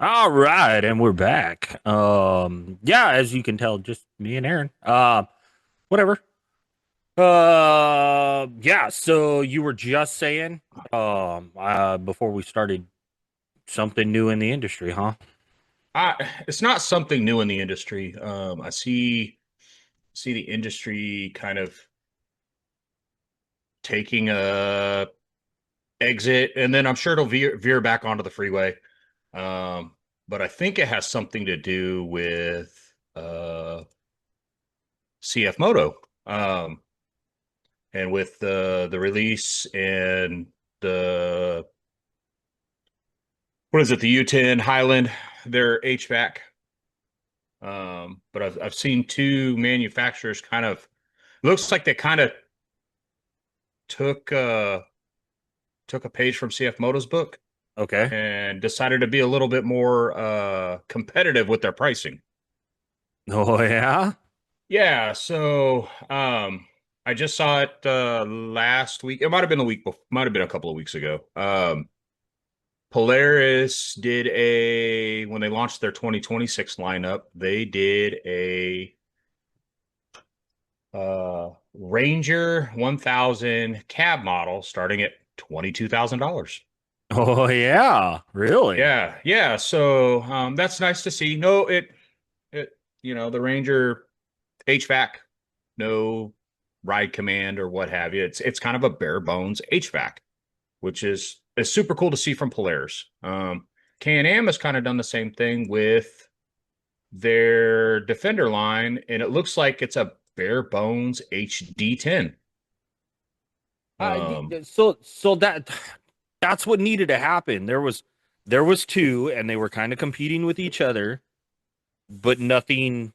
All right, and we're back. Yeah, as you can tell, just me and Aaron. Whatever. Yeah, so you were just saying, before we started something new in the industry, huh? It's not something new in the industry. I see the industry kind of taking a exit, and then I'm sure it'll veer back onto the freeway. Um, but I think it has something to do with CF Moto, and with the release and the what is it, the U10 Highland, their HVAC. But I've seen two manufacturers kind of looks like they kind of took took a page from CF Moto's book Okay. and decided to be a little bit more competitive with their pricing. Oh yeah. Yeah, so I just saw it last week. It might have been the week before, might have been a couple of weeks ago. Polaris did a when they launched their 2026 lineup, they did a Ranger 1000 cab model starting at $22,000. Oh yeah. Really? Yeah, yeah. So that's nice to see. No, it the Ranger HVAC, no ride command or what have you. It's kind of a bare bones HVAC, which is super cool to see from Polaris. Can-Am has kind of done the same thing with their Defender line, and it looks like it's a bare bones HD10. Um, So that's what needed to happen. There was two, and they were kind of competing with each other, but nothing.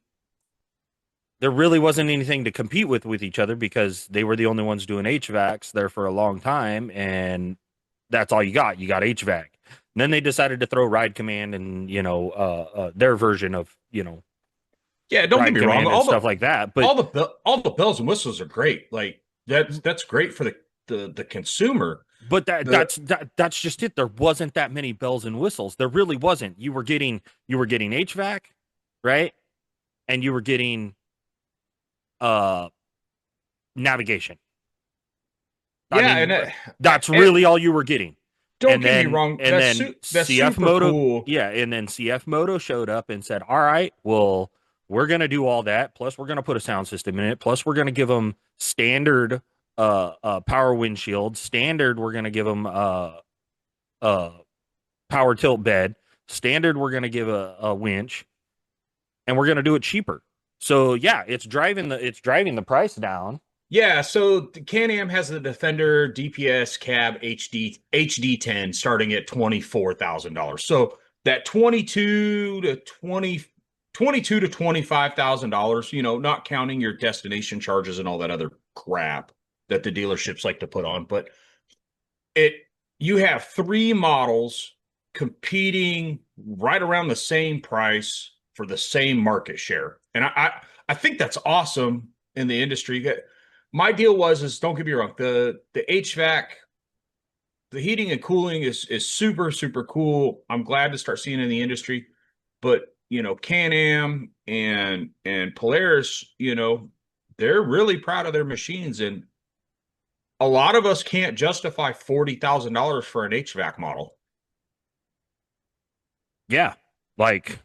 There really wasn't anything to compete with each other because they were the only ones doing HVACs there for a long time, and that's all you got. You got HVAC. And then they decided to throw Ride Command and their version of yeah, don't get Ride me wrong. Command and stuff like that. But All the bells and whistles are great. Like that's great for the consumer. but that The that's that that's just it. There wasn't that many bells and whistles. There really wasn't. You were getting HVAC, right? And you were getting uh navigation. I yeah, mean, that's and really all you were getting. don't And get me then wrong. and then That's CF super Moto, cool. yeah, and then CF Moto showed up and said, "All right, well, we're gonna do all that. Plus, we're gonna put a sound system in it. Plus, we're gonna give them standard power windshield. Standard, we're gonna give them uh power tilt bed. Standard, we're gonna give a winch, and we're gonna do it cheaper. So yeah, it's driving the price down. Yeah, so the Can-Am has the Defender DPS Cab HD10 starting at $24,000. So that 22 to $25,000, not counting your destination charges and all that other crap that the dealerships like to put on, but it you have three models competing right around the same price for the same market share. And I think that's awesome in the industry. My deal was is don't get me wrong, the HVAC, the heating and cooling is super, super cool. I'm glad to start seeing it in the industry. But Can-Am and Polaris, they're really proud of their machines. And a lot of us can't justify $40,000 for an HVAC model. Yeah, like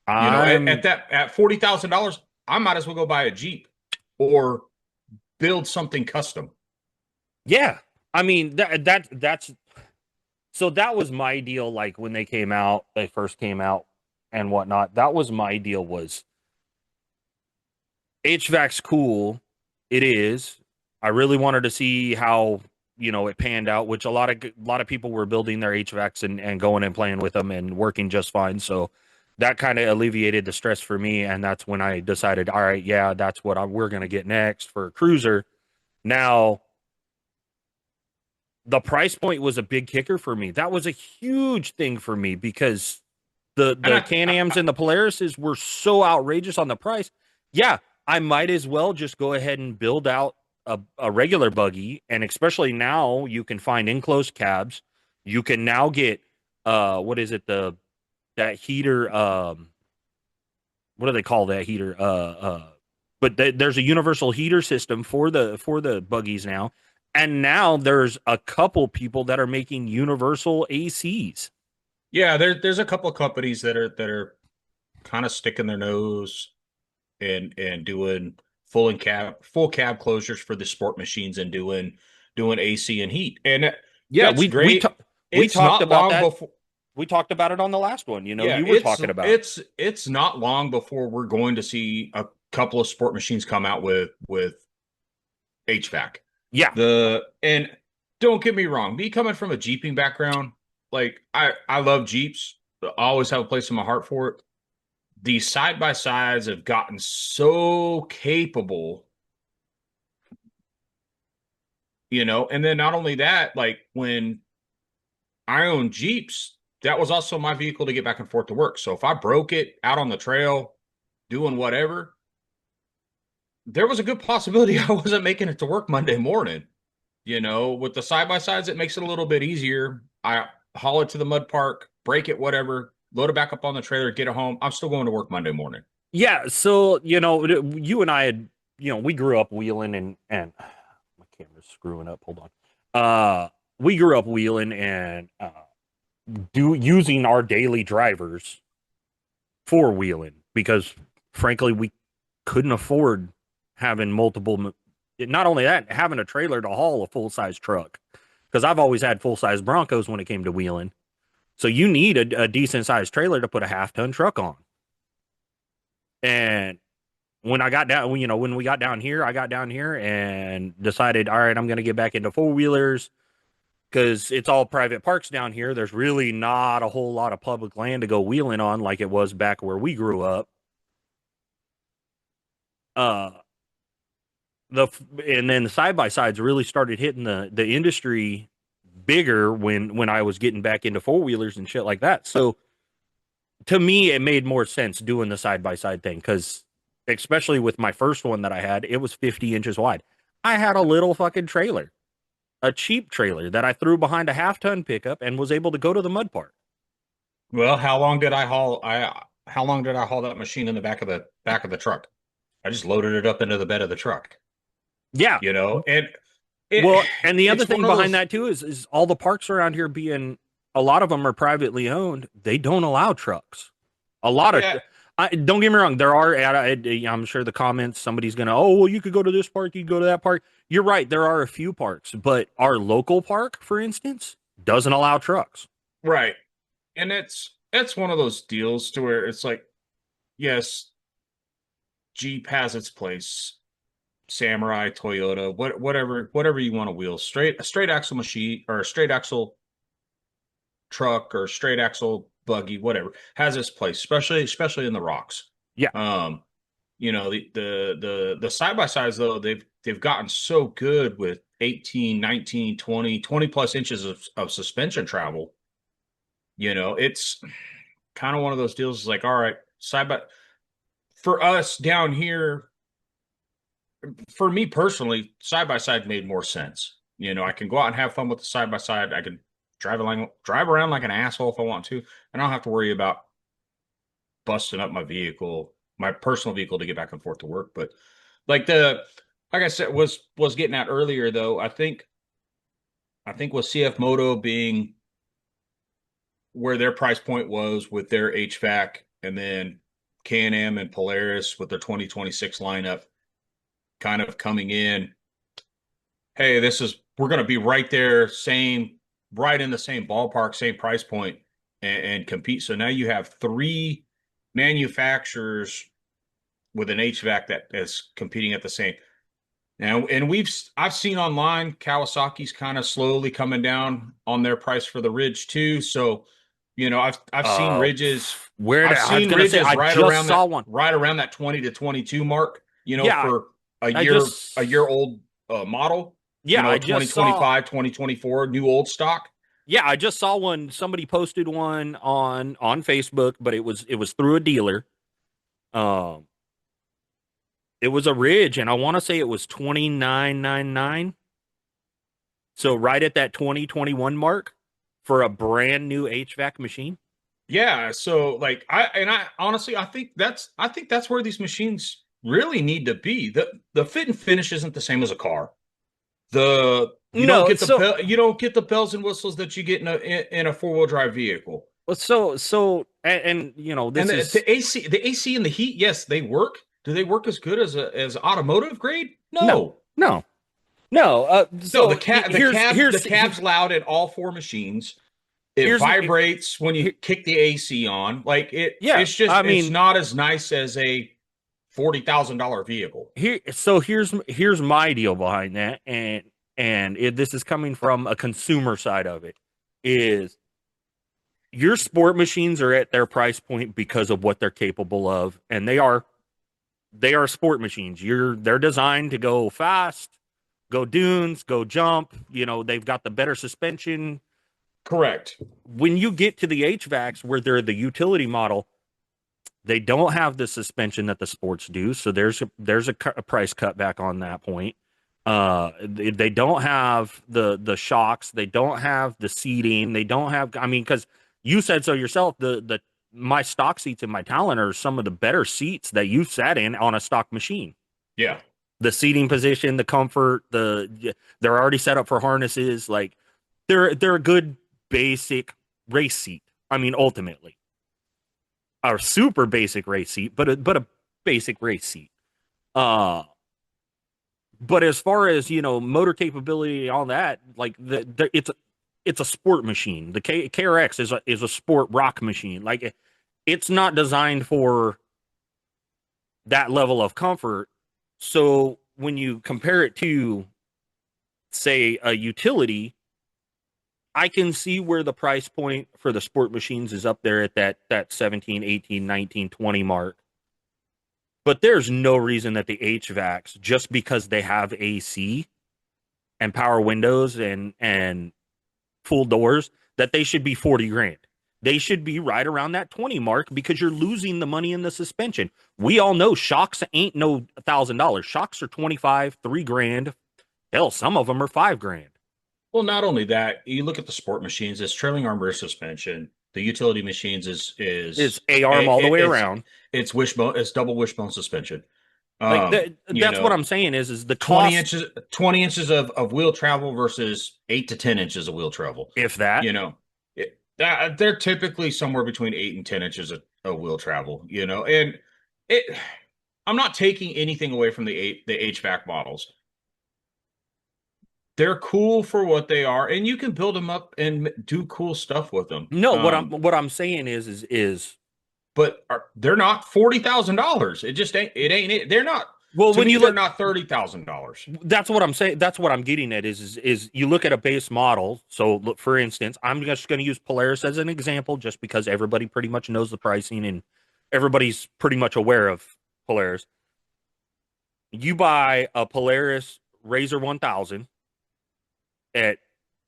At I'm that at $40,000, I might as well go buy a Jeep or build something custom. yeah. I mean that's so that was my deal. Like when they first came out and whatnot. That was my deal. Was HVAC's cool? It is. I really wanted to see how it panned out, which a lot of people were building their HVACs and going and playing with them and working just fine. So that kind of alleviated the stress for me, and that's when I decided, all right, yeah, that's what we're gonna get next for a cruiser. Now the price point was a big kicker for me. That was a huge thing for me because the And the Can-Ams and the Polarises were so outrageous on the price. Yeah, I might as well just go ahead and build out a regular buggy, and especially now you can find enclosed cabs. You can now get what is it, the that heater, what do they call that heater? But there's a universal heater system for the buggies now, and now there's a couple people that are making universal ACs. Yeah, there's a couple of companies that are kind of sticking their nose and doing full cab closures for the sport machines and doing AC and heat. And Yeah, that's great. we It's talked not about long that. before. We talked about it on the last one. Yeah, You were talking about. it's not long before we're going to see a couple of sport machines come out with HVAC. Yeah, And don't get me wrong, me coming from a Jeeping background, like I love Jeeps. I always have a place in my heart for it. These side by sides have gotten so capable, and then not only that, like when I owned Jeeps, that was also my vehicle to get back and forth to work. So if I broke it out on the trail, doing whatever, there was a good possibility I wasn't making it to work Monday morning. With the side by sides, it makes it a little bit easier. I haul it to the mud park, break it, whatever, load it back up on the trailer, get it home. I'm still going to work Monday morning. yeah. So you and I had, we grew up wheeling, and my camera's screwing up. Hold on. We grew up wheeling and do using our daily drivers for wheeling because, frankly, we couldn't afford having multiple. Not only that, having a trailer to haul a full size truck, because I've always had full size Broncos when it came to wheeling. So you need a decent sized trailer to put a half-ton truck on. And when I got down, when we got down here, I got down here and decided, all right, I'm going to get back into four wheelers because it's all private parks down here. There's really not a whole lot of public land to go wheeling on like it was back where we grew up. Uh, the and then the side by sides really started hitting the industry bigger when I was getting back into four wheelers and shit like that. So to me, it made more sense doing the side by side thing because, especially with my first one that I had, it was 50 inches wide. I had a little fucking trailer, a cheap trailer that I threw behind a half-ton pickup and was able to go to the mud park. Well, how long did I haul that machine in the back of the truck? I just loaded it up into the bed of the truck, Yeah. and it Well, and the other it's one thing of behind those. that too is all the parks around here being a lot of them are privately owned. They don't allow trucks. A lot of Yeah, don't get me wrong. There are I'm sure the comments somebody's gonna, oh well, you could go to this park, you could go to that park. You're right. There are a few parks, but our local park, for instance, doesn't allow trucks. right. And it's one of those deals to where it's like, yes, Jeep has its place, Samurai, Toyota, whatever you want to wheel, a straight axle machine or a straight axle truck or straight axle buggy, whatever, has its place, especially in the rocks. Yeah. Um, the side by sides though, they've gotten so good with 18, 19, 20 plus inches of suspension travel. It's kind of one of those deals. Is like, all right, side by for us down here, for me personally, side by side made more sense. I can go out and have fun with the side by side. I can drive around like an asshole if I want to. I don't have to worry about busting up my personal vehicle to get back and forth to work. But like like I said, was getting at earlier though, I think with CF Moto being where their price point was with their HVAC, and then Can-Am and Polaris with their 2026 lineup kind of coming in. Hey, we're going to be right there, right in the same ballpark, same price point, and compete. So now you have three manufacturers with an HVAC that is competing at the same. Now, and I've seen online Kawasaki's kind of slowly coming down on their price for the Ridge too. So, I've seen Ridges, I was gonna say I just saw one. right around that 20 to 22 mark. Yeah, For a I year just old model. yeah, I just saw 2025, 2024, new old stock. yeah, I just saw one. Somebody posted one on Facebook, but it was through a dealer. Um, it was a Ridge, and I want to say it was 29.99. So right at that 2021 mark for a brand new HVAC machine. Yeah, so like I honestly I think that's where these machines really need to be. The fit and finish isn't the same as a car. The No, you don't get the bells and whistles that you get in a four-wheel drive vehicle. and you know, And this is the AC and the heat, yes, they work. Do they work as good as automotive grade? no, No. no, no. No, So the cab's loud in all four machines. It here's vibrates when you here, kick the AC on. Like yeah. I it's mean, not as nice as a $40,000 vehicle. here's my deal behind that, this is coming from a consumer side of it. Is your sport machines are at their price point because of what they're capable of, and they are sport machines. They're designed to go fast, go dunes, go jump. You know, they've got the better suspension. Correct. When you get to the HVACs where they're the utility model, they don't have the suspension that the sports do. So there's a price cut back on that point. They don't have the shocks. They don't have the seating. They don't have. I mean, because you said so yourself. The my stock seats in my Talon are some of the better seats that you've sat in on a stock machine. Yeah. The seating position, the comfort, they're already set up for harnesses. Like they're a good basic race seat. I mean, ultimately, a super basic race seat, but a basic race seat. Uh, but as far as motor capability, all that, like it's a sport machine. The KRX is a sport rock machine. Like it's not designed for that level of comfort. So when you compare it to, say, a utility, I can see where the price point for the sport machines is up there at that 17, 18, 19, 20 mark. But there's no reason that the HVACs, just because they have AC and power windows and full doors, that they should be 40 grand. They should be right around that 20 mark because you're losing the money in the suspension. We all know shocks ain't no $1,000. Shocks are 25, 3 grand. Hell, some of them are 5 grand. Well, not only that, you look at the sport machines, it's trailing arm rear suspension. The utility machines It's A-arm all the way around. it's double wishbone suspension. Like You that's what know, I'm saying is the 20 cost, inches 20 inches of wheel travel versus 8 to 10 inches of wheel travel. if that. You know, they're typically somewhere between 8 and 10 inches of wheel travel, and it I'm not taking anything away from the HVAC models. They're cool for what they are, and you can build them up and do cool stuff with them. No, what I'm saying is They're not $40,000. It just ain't it. They're not. well, To when me, you they're look, not $30,000. that's what I'm saying. That's what I'm getting at is you look at a base model. So look, for instance, I'm just going to use Polaris as an example, just because everybody pretty much knows the pricing and everybody's pretty much aware of Polaris. You buy a Polaris Razor 1000 at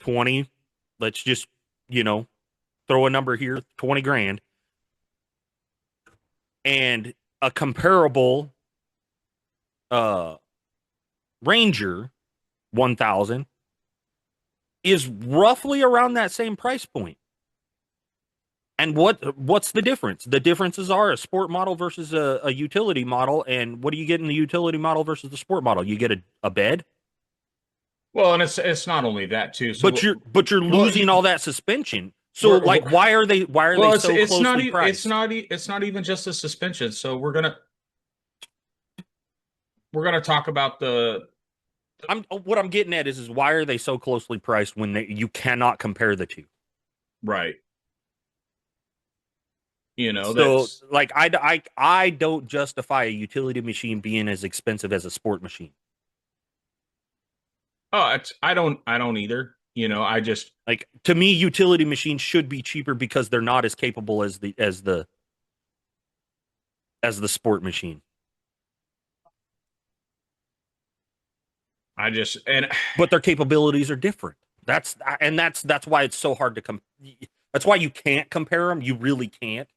20, let's just, you know, throw a number here, 20 grand, and a comparable uh Ranger 1000 is roughly around that same price point. And what's the difference? The differences are a sport model versus a utility model. And what do you get in the utility model versus the sport model? You get a bed, Well, and it's not only that too. but you're Well, losing all that suspension. So we're like, why are they so closely priced? it's not even just the suspension. So we're gonna talk about the What I'm getting at is why are they so closely priced when you cannot compare the two? right. So That's like I don't justify a utility machine being as expensive as a sport machine. I don't either. I just Like, to me, utility machines should be cheaper because they're not as capable as the sport machine. I just and But their capabilities are different. That's why it's so hard to come. That's why you can't compare them. You really can't.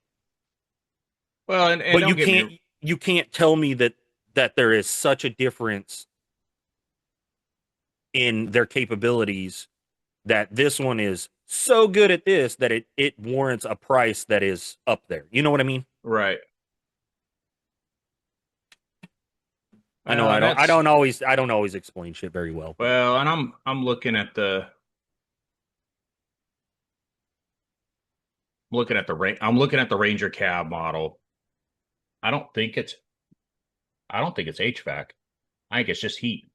well and But don't get me you can't tell me that there is such a difference in their capabilities that this one is so good at this that it warrants a price that is up there. You know what I mean? Right. I know And that's I don't always explain shit very well, but well, and I'm I'm looking at the Ranger cab model. I don't think it's I don't think it's HVAC. I think it's just heat.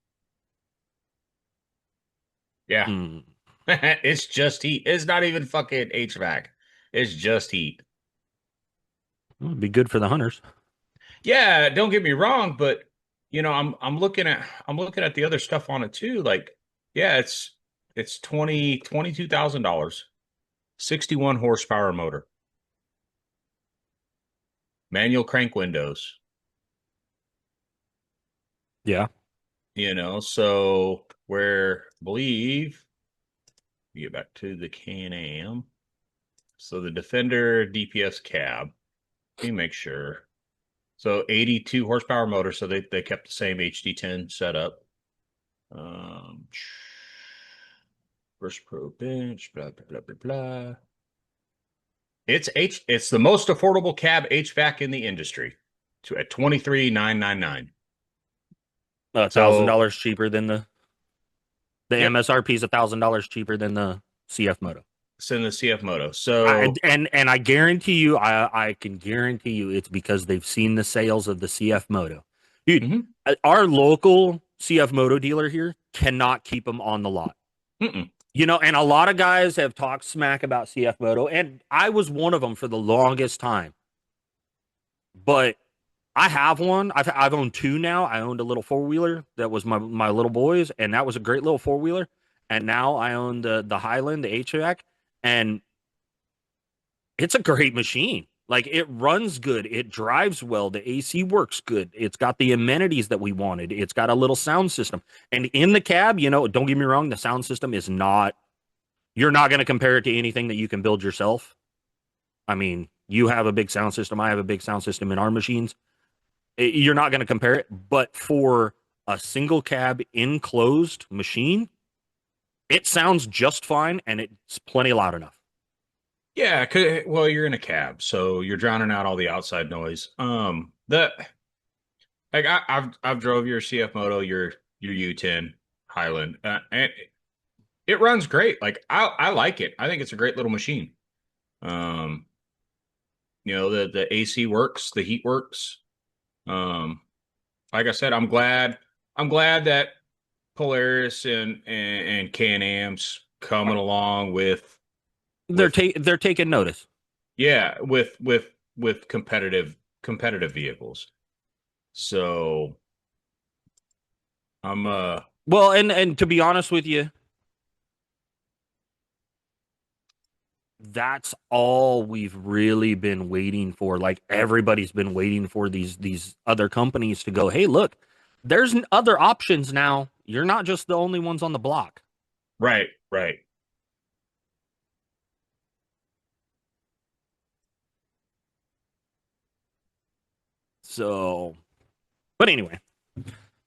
Yeah. hmm, It's just heat. It's not even fucking HVAC. It's just heat. it'd be good for the hunters. Yeah, don't get me wrong, but I'm looking at the other stuff on it too. Like, yeah, it's $22,000. 61 horsepower motor. Manual crank windows. Yeah. So where I believe we get back to the Can-Am. So the Defender DPS cab. Let me make sure. So 82 horsepower motor, so they kept the same HD10 setup. Um, First Pro bench, blah blah blah blah blah. It's the most affordable cab HVAC in the industry, at 23,999. So $1,000 cheaper than the yep, MSRP is $1,000 cheaper than the CF Moto. send the CF Moto. I, So and I guarantee you, I can guarantee you, it's because they've seen the sales of the CF Moto, dude. mhm, Our local CF Moto dealer here cannot keep them on the lot. mm-mm, And a lot of guys have talked smack about CF Moto, and I was one of them for the longest time. But I have one. I've owned two now. I owned a little four wheeler that was my little boys, and that was a great little four wheeler. And now I own the Highland, the HVAC, and it's a great machine. Like it runs good, it drives well, the AC works good. It's got the amenities that we wanted. It's got a little sound system, and in the cab, don't get me wrong, the sound system is not. You're not going to compare it to anything that you can build yourself. I mean, you have a big sound system. I have a big sound system in our machines. You're not going to compare it, but for a single cab enclosed machine, it sounds just fine and it's plenty loud enough. yeah. Well, you're in a cab, so you're drowning out all the outside noise. The like I've drove your CF Moto, your U10 Highland, and it runs great. Like I like it. I think it's a great little machine. Um, the AC works, the heat works. Um, like I said, I'm glad that Polaris and Can-Am's coming along They're with they're taking notice. yeah, with competitive vehicles. So I'm Well, and to be honest with you, that's all we've really been waiting for. Like everybody's been waiting for these other companies to go, "Hey, look, there's other options now. You're not just the only ones on the block." right, right. So, but anyway,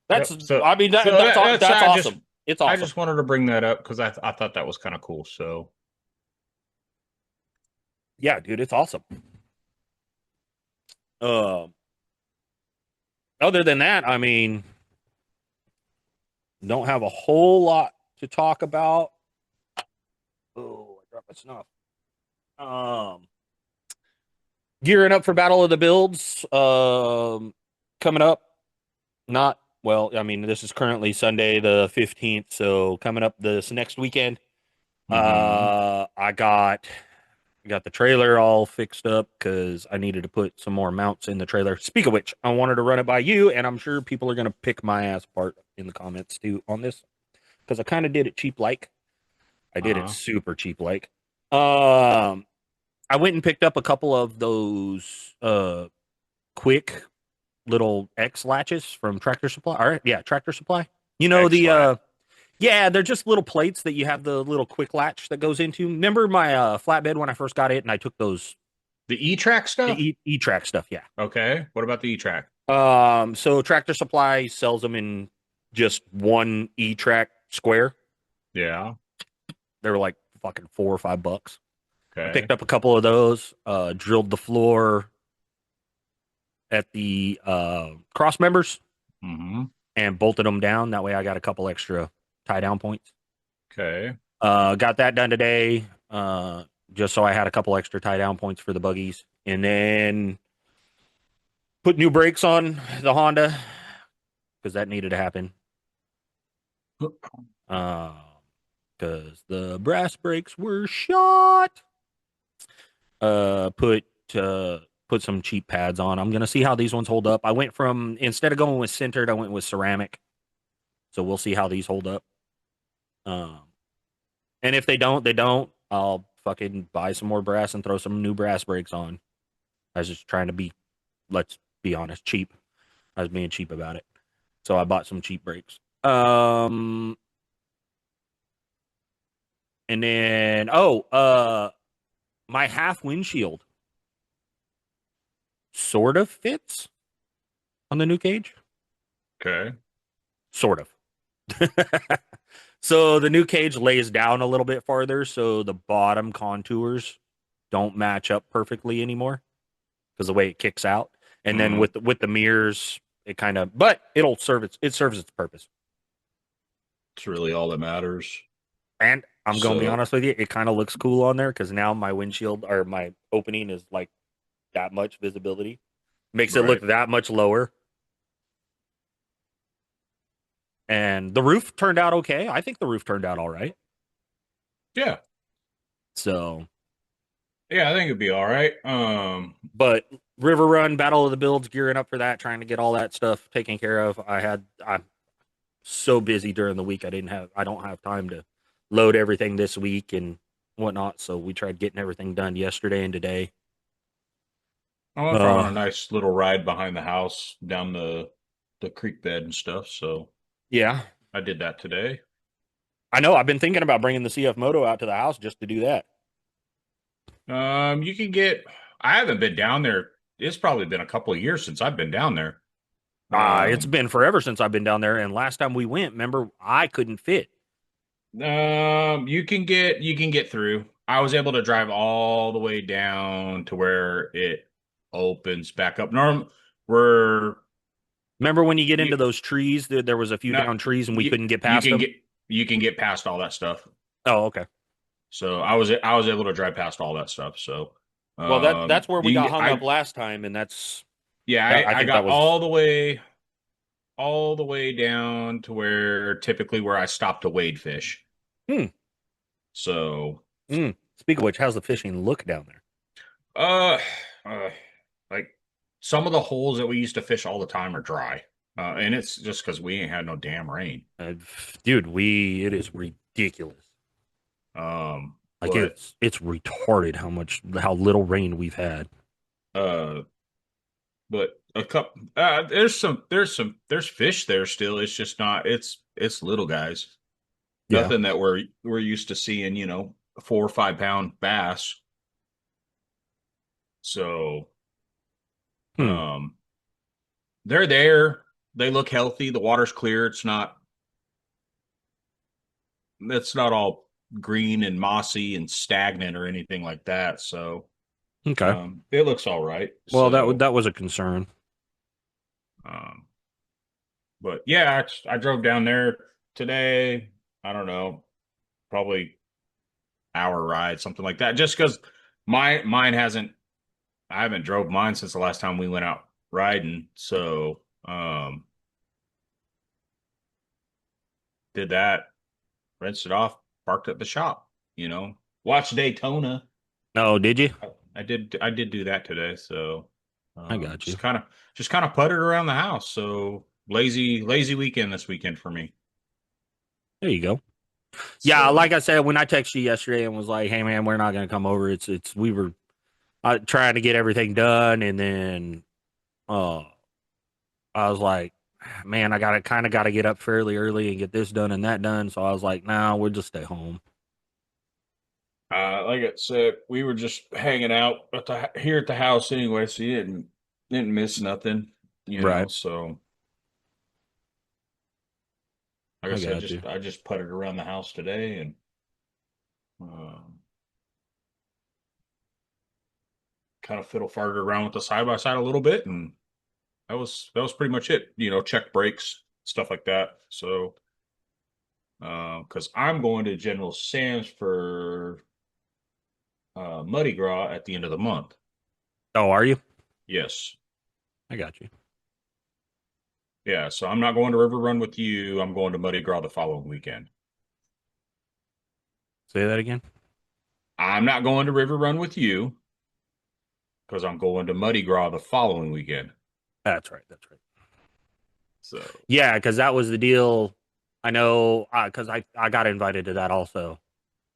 that's Yep. So I mean so that's awesome. It's I awesome. just wanted to bring that up because I thought that was kind of cool. So Yeah, dude, it's awesome. Um, Other than that, I mean, don't have a whole lot to talk about. Oh, I dropped my snuff. Um, Gearing up for Battle of the Builds. Coming up. Not well. I mean, this is currently Sunday the 15th, so coming up this next weekend. mhm. I got the trailer all fixed up because I needed to put some more mounts in the trailer. Speak of which, I wanted to run it by you, and I'm sure people are gonna pick my ass apart in the comments too on this because I kind of did it cheap like. I did it Uh-huh. super cheap like. Um, I went and picked up a couple of those quick little X latches from Tractor Supply. All right, yeah, Tractor Supply. You know the X-Lat. yeah, they're just little plates that you have the little quick latch that goes into. Remember my flatbed when I first got it, and I took those The E-Track the stuff? E-Track stuff. Yeah. Okay. What about the E-Track? So Tractor Supply sells them in just one E-Track square. Yeah. They were like fucking $4 or $5. I Okay. picked up a couple of those, drilled the floor at the cross members Mm-hmm. and bolted them down. That way I got a couple extra tie down points. Okay. Got that done today, just so I had a couple extra tie down points for the buggies. And then put new brakes on the Honda because that needed to happen. Uh, because the brass brakes were shot. Uh, put uh, put some cheap pads on. I'm gonna see how these ones hold up. I went from instead of going with sintered, I went with ceramic. So we'll see how these hold up. Um, and if they don't, they don't. I'll fucking buy some more brass and throw some new brass brakes on. I was just trying to be, let's be honest, cheap. I was being cheap about it. So I bought some cheap brakes. And then my half windshield sort of fits on the new cage. Okay. Sort of. So the new cage lays down a little bit farther, so the bottom contours don't match up perfectly anymore because the way it kicks out. And then Mm. with the mirrors, it kind of, but it serves its purpose. It's really all that matters. And I'm gonna be So, honest with you, it kind of looks cool on there because now my windshield or my opening is like that much visibility, makes it look right. that much lower. And the roof turned out okay. I think the roof turned out all right. Yeah. So, Yeah, I think it'd be all right. but River Run, Battle of the Builds, gearing up for that, trying to get all that stuff taken care of. I'm so busy during the week. I don't have time to load everything this week and whatnot. So we tried getting everything done yesterday and today. I went on a Uh, nice little ride behind the house down the creek bed and stuff, so yeah, I did that today. I know. I've been thinking about bringing the CF Moto out to the house just to do that. You can get. I haven't been down there. It's probably been a couple of years since I've been down there. It's Um, been forever since I've been down there, and last time we went, remember, I couldn't fit. you can get through. I was able to drive all the way down to where it opens back up. We're Remember when you get you into those trees? There was a few not down trees, and we you couldn't get you past can them. get you can get past all that stuff. Oh, okay. So I was able to drive past all that stuff. So Well, that's where we you can got get hung up I last time, and that's yeah that. I I think that got was all the way down to where typically where I stop to wade fish. hmm. So Speak of which, how's the fishing look down there? uh, uh like some of the holes that we used to fish all the time are dry. And it's just because we ain't had no damn rain. Uh, Dude, we it is ridiculous. Like But it's retarded how little rain we've had. uh but a couple there's fish there still. It's just not it's little guys. Yeah. Nothing that we're used to seeing, 4 or 5 pound bass. So Hmm. um they're there. They look healthy. The water's clear. It's not all green and mossy and stagnant or anything like that. So Okay. it looks all right. Well, So that was a concern. um but yeah, I drove down there today. I don't know, probably hour ride, something like that. Just because mine hasn't I haven't drove mine since the last time we went out riding. So did that, rinsed it off, parked at the shop, watched Daytona. Oh, did you? I did do that today. So I got you. just kind of puttered around the house. So lazy weekend this weekend for me. There you go. Yeah, So like I said, when I texted you yesterday and was like, "Hey, man, we're not gonna come over," it's we were trying to get everything done, and then uh, I was like, "Man, I got to get up fairly early and get this done and that done." So I was like, "Nah, we'll just stay home." like I said, we were just hanging out here at the house anyway, so you didn't miss nothing, Right. So like I I said, got you. I just puttered around the house today and Um, kind of fiddle farted around with the side by side a little bit, and that was pretty much it. Check brakes, stuff like that. So, because I'm going to General Sam's for Muddy Gras at the end of the month. Oh, are you? Yes. I got you. Yeah, so I'm not going to River Run with you. I'm going to Muddy Gras the following weekend. Say that again. I'm not going to River Run with you because I'm going to Muddy Gras the following weekend. That's right. That's right. So, Yeah, because that was the deal. I know because I got invited to that also,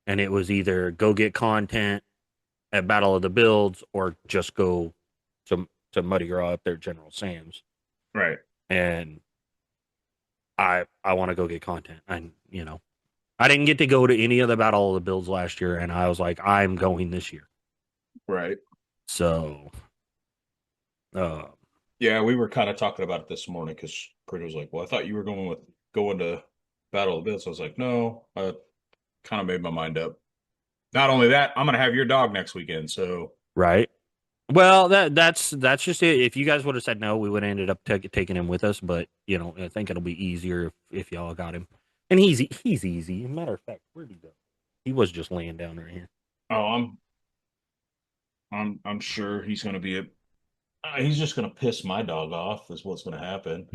and it was either go get content at Battle of the Builds or just go to Muddy Gras up there, at General Sam's, right, and I want to go get content, and I didn't get to go to any of the Battle of the Builds last year, and I was like, I'm going this year. right. So, uh, Yeah, we were kind of talking about it this morning because Pretty was like, "Well, I thought you were going to Battle of the Bills." I was like, "No, I kind of made my mind up." Not only that, I'm going to have your dog next weekend. So, right. Well, that's just it. If you guys would have said no, we would have ended up taking him with us. But I think it'll be easier if y'all got him. And he's easy. Matter of fact, where'd he go? He was just laying down right here. oh, I'm sure he's going to be he's just going to piss my dog off. Is what's going to happen.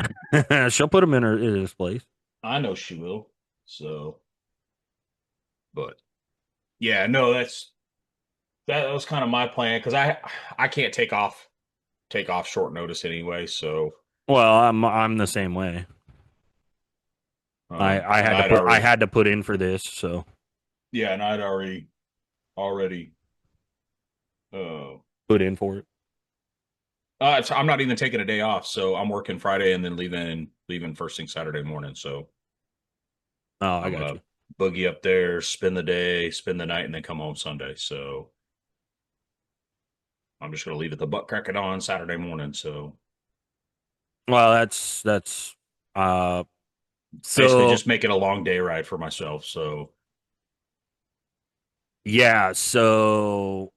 She'll put him in his place. I know she will. So, but yeah, no, that was kind of my plan because I can't take off short notice anyway. So, Well, I'm the same way. I and had to I'd I already had to put in for this, so yeah, and I'd already uh put in for it. I'm not even taking a day off, so I'm working Friday and then leaving first thing Saturday morning. So Oh, I I'm got gonna you. boogie up there, spend the day, spend the night, and then come home Sunday. So I'm just gonna leave it the butt cracking on Saturday morning. So Well, that's uh basically so just make it a long day ride for myself. So yeah, so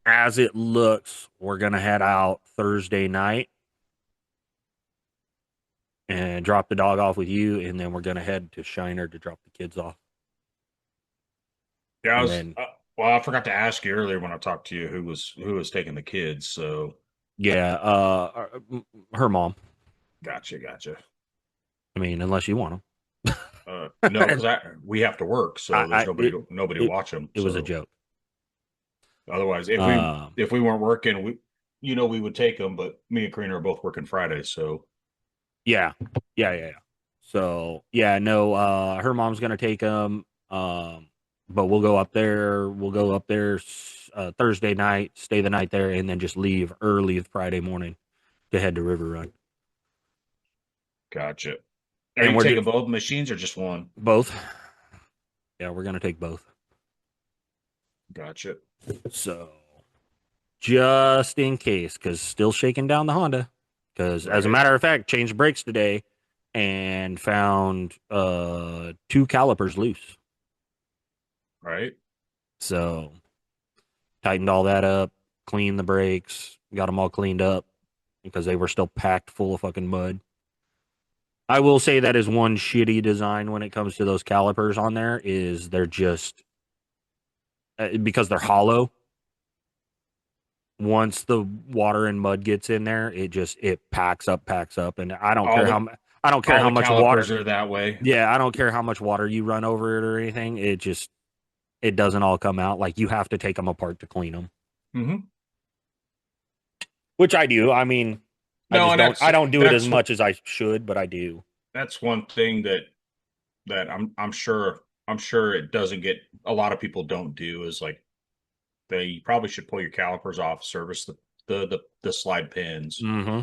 as it looks, we're gonna head out Thursday night and drop the dog off with you, and then we're gonna head to Shiner to drop the kids off. yeah, And then well, I forgot to ask you earlier when I talked to you who was taking the kids. So yeah, her mom. gotcha. I mean, unless you want No, them. because we have to work, so there's nobody to It watch them. it was a So joke. otherwise, Um, if we weren't working, we would take them. But me and Karina are both working Friday, so yeah, yeah. So yeah, no, her mom's gonna take them. But we'll go up there. We'll go up there Thursday night, stay the night there, and then just leave early Friday morning to head to River Run. gotcha. Are And you we're taking both machines or just one? both. Yeah, we're gonna take both. Gotcha. So just in case, because still shaking down the Honda. Because as a Right, matter of fact, changed brakes today and found two calipers loose. right. So tightened all that up, cleaned the brakes, got them all cleaned up because they were still packed full of fucking mud. I will say that is one shitty design when it comes to those calipers on there is they're just because they're hollow. Once the water and mud gets in there, it packs up, and All the I don't care all how the much water. calipers are that way. Yeah, I don't care how much water you run over it or anything. It doesn't all come out. Like you have to take them apart to clean them, Hmm. which I do. I mean, No, and I don't do it as much as I should, but I do. that's one thing that I'm sure it doesn't get a lot of people don't do is like they probably should pull your calipers off, service the slide pins, Mm-hmm.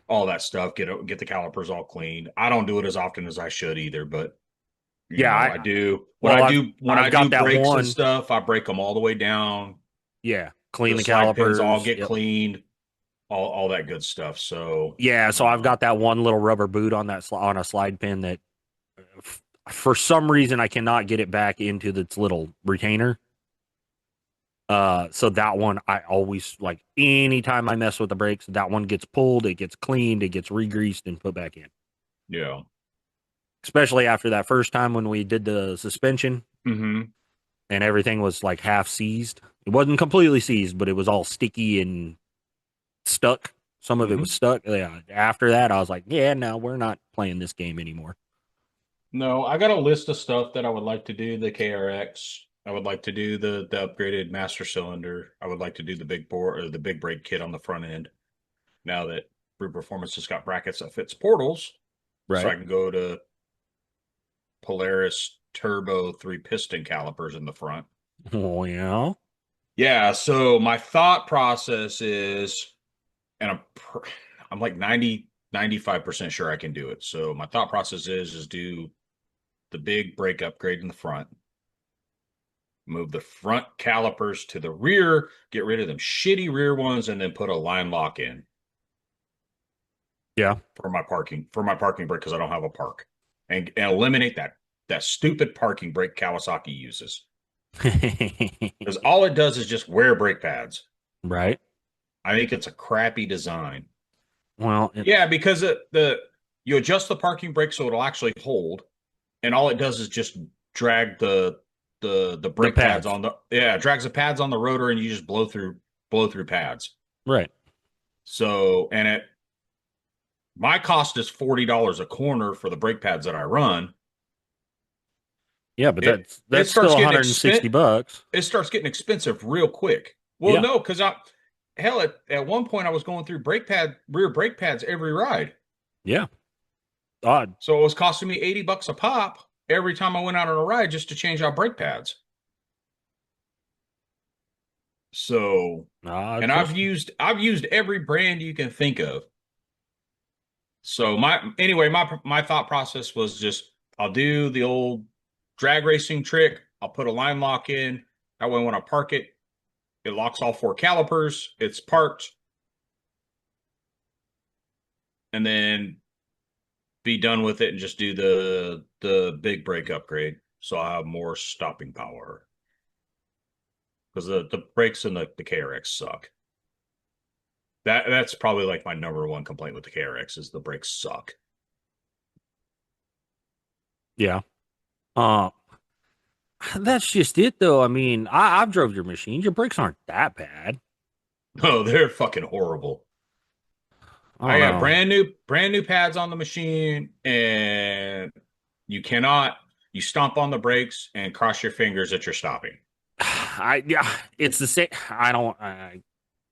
all that stuff. Get the calipers all cleaned. I don't do it as often as I should either, but Yeah, I do well, when I've I got do that brakes and one. stuff. I break them all the way down. Yeah, clean The the slide pins all calipers. get Yep. cleaned, all that good stuff. So Yeah, so I've got that one little rubber boot on on a slide pin that For some reason, I cannot get it back into its little retainer. So that one I always like anytime I mess with the brakes, that one gets pulled, it gets cleaned, it gets re-greased and put back in. Yeah. Especially after that first time when we did the suspension Mm-hmm. and everything was like half seized. It wasn't completely seized, but it was all sticky and stuck. Some of it Mm-hmm. was stuck. Yeah. After that, I was like, yeah, no, we're not playing this game anymore. No, I got a list of stuff that I would like to do. The KRX. I would like to do the upgraded master cylinder. I would like to do the big bore or the big brake kit on the front end. Now that Brew Performance has got brackets that fits portals, so I Right. can go to Polaris Turbo 3 piston calipers in the front. Oh, yeah. Yeah, so my thought process is, and I'm like 95% sure I can do it. So my thought process is do the big brake upgrade in the front, move the front calipers to the rear, get rid of them shitty rear ones, and then put a line lock in Yeah. for my parking brake because I don't have a park, and eliminate that stupid parking brake Kawasaki uses because all it does is just wear brake pads. Right. I think it's a crappy design. Well, Yeah, because the you adjust the parking brake so it'll actually hold, and all it does is just drag the the brake pads pads. on the yeah, it drags the pads on the rotor, and you just blow through pads. Right. So, and it my cost is $40 a corner for the brake pads that I run. Yeah, but It that's still $160. it starts getting expensive real quick. Well, Yeah. no, because I hell at one point I was going through rear brake pads every ride. Yeah. Odd. So it was costing me $80 a pop every time I went out on a ride just to change out brake pads. So, and Trust me. I've used every brand you can think of. So my thought process was just I'll do the old drag racing trick. I'll put a line lock in. That way when I park it, it locks all four calipers. It's parked, and then be done with it and just do the big brake upgrade. So I have more stopping power because the brakes in the KRX suck. That's probably like my number one complaint with the KRX is the brakes suck. Yeah. Uh, that's just it, though. I mean, I've drove your machine. Your brakes aren't that bad. Oh, they're fucking horrible. I I don't got know. brand new pads on the machine, and you cannot you stomp on the brakes and cross your fingers that you're stopping. Yeah, it's the same. I don't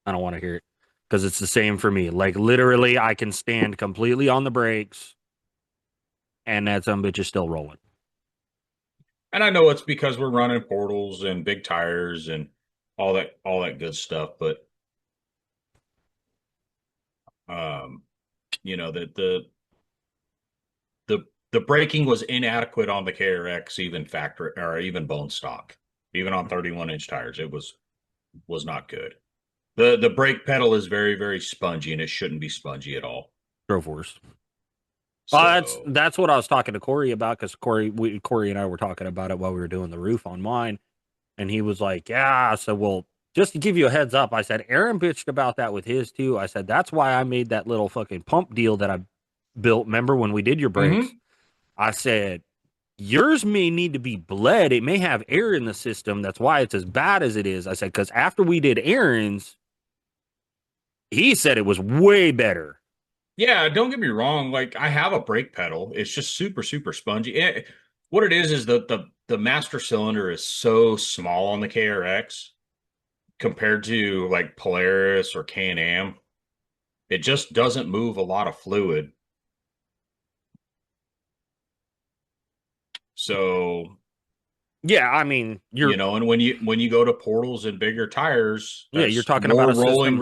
want to hear it because it's the same for me. Like literally, I can stand completely on the brakes, and that some bitch is still rolling. And I know it's because we're running portals and big tires and all that good stuff, but um, you know that the braking was inadequate on the KRX, even factory or even bone stock, even on 31-inch tires. It was not good. The brake pedal is very spongy, and it shouldn't be spongy at all. Drove worse. So, That's what I was talking to Corey about because Corey and I were talking about it while we were doing the roof on mine, and he was like, "Yeah." I said, "Well, just to give you a heads up," I said, "Aaron bitched about that with his too." I said, "That's why I made that little fucking pump deal that I built. Remember when we did your brakes?" mhm. I said, "Yours may need to be bled. It may have air in the system. That's why it's as bad as it is." I said, "Because after we did Aaron's, he said it was way better." Yeah, don't get me wrong. Like I have a brake pedal. It's just super spongy. What it is the master cylinder is so small on the KRX compared to like Polaris or Can-Am. It just doesn't move a lot of fluid. So, Yeah, I mean, and when you go to portals and bigger tires, you're talking about a system.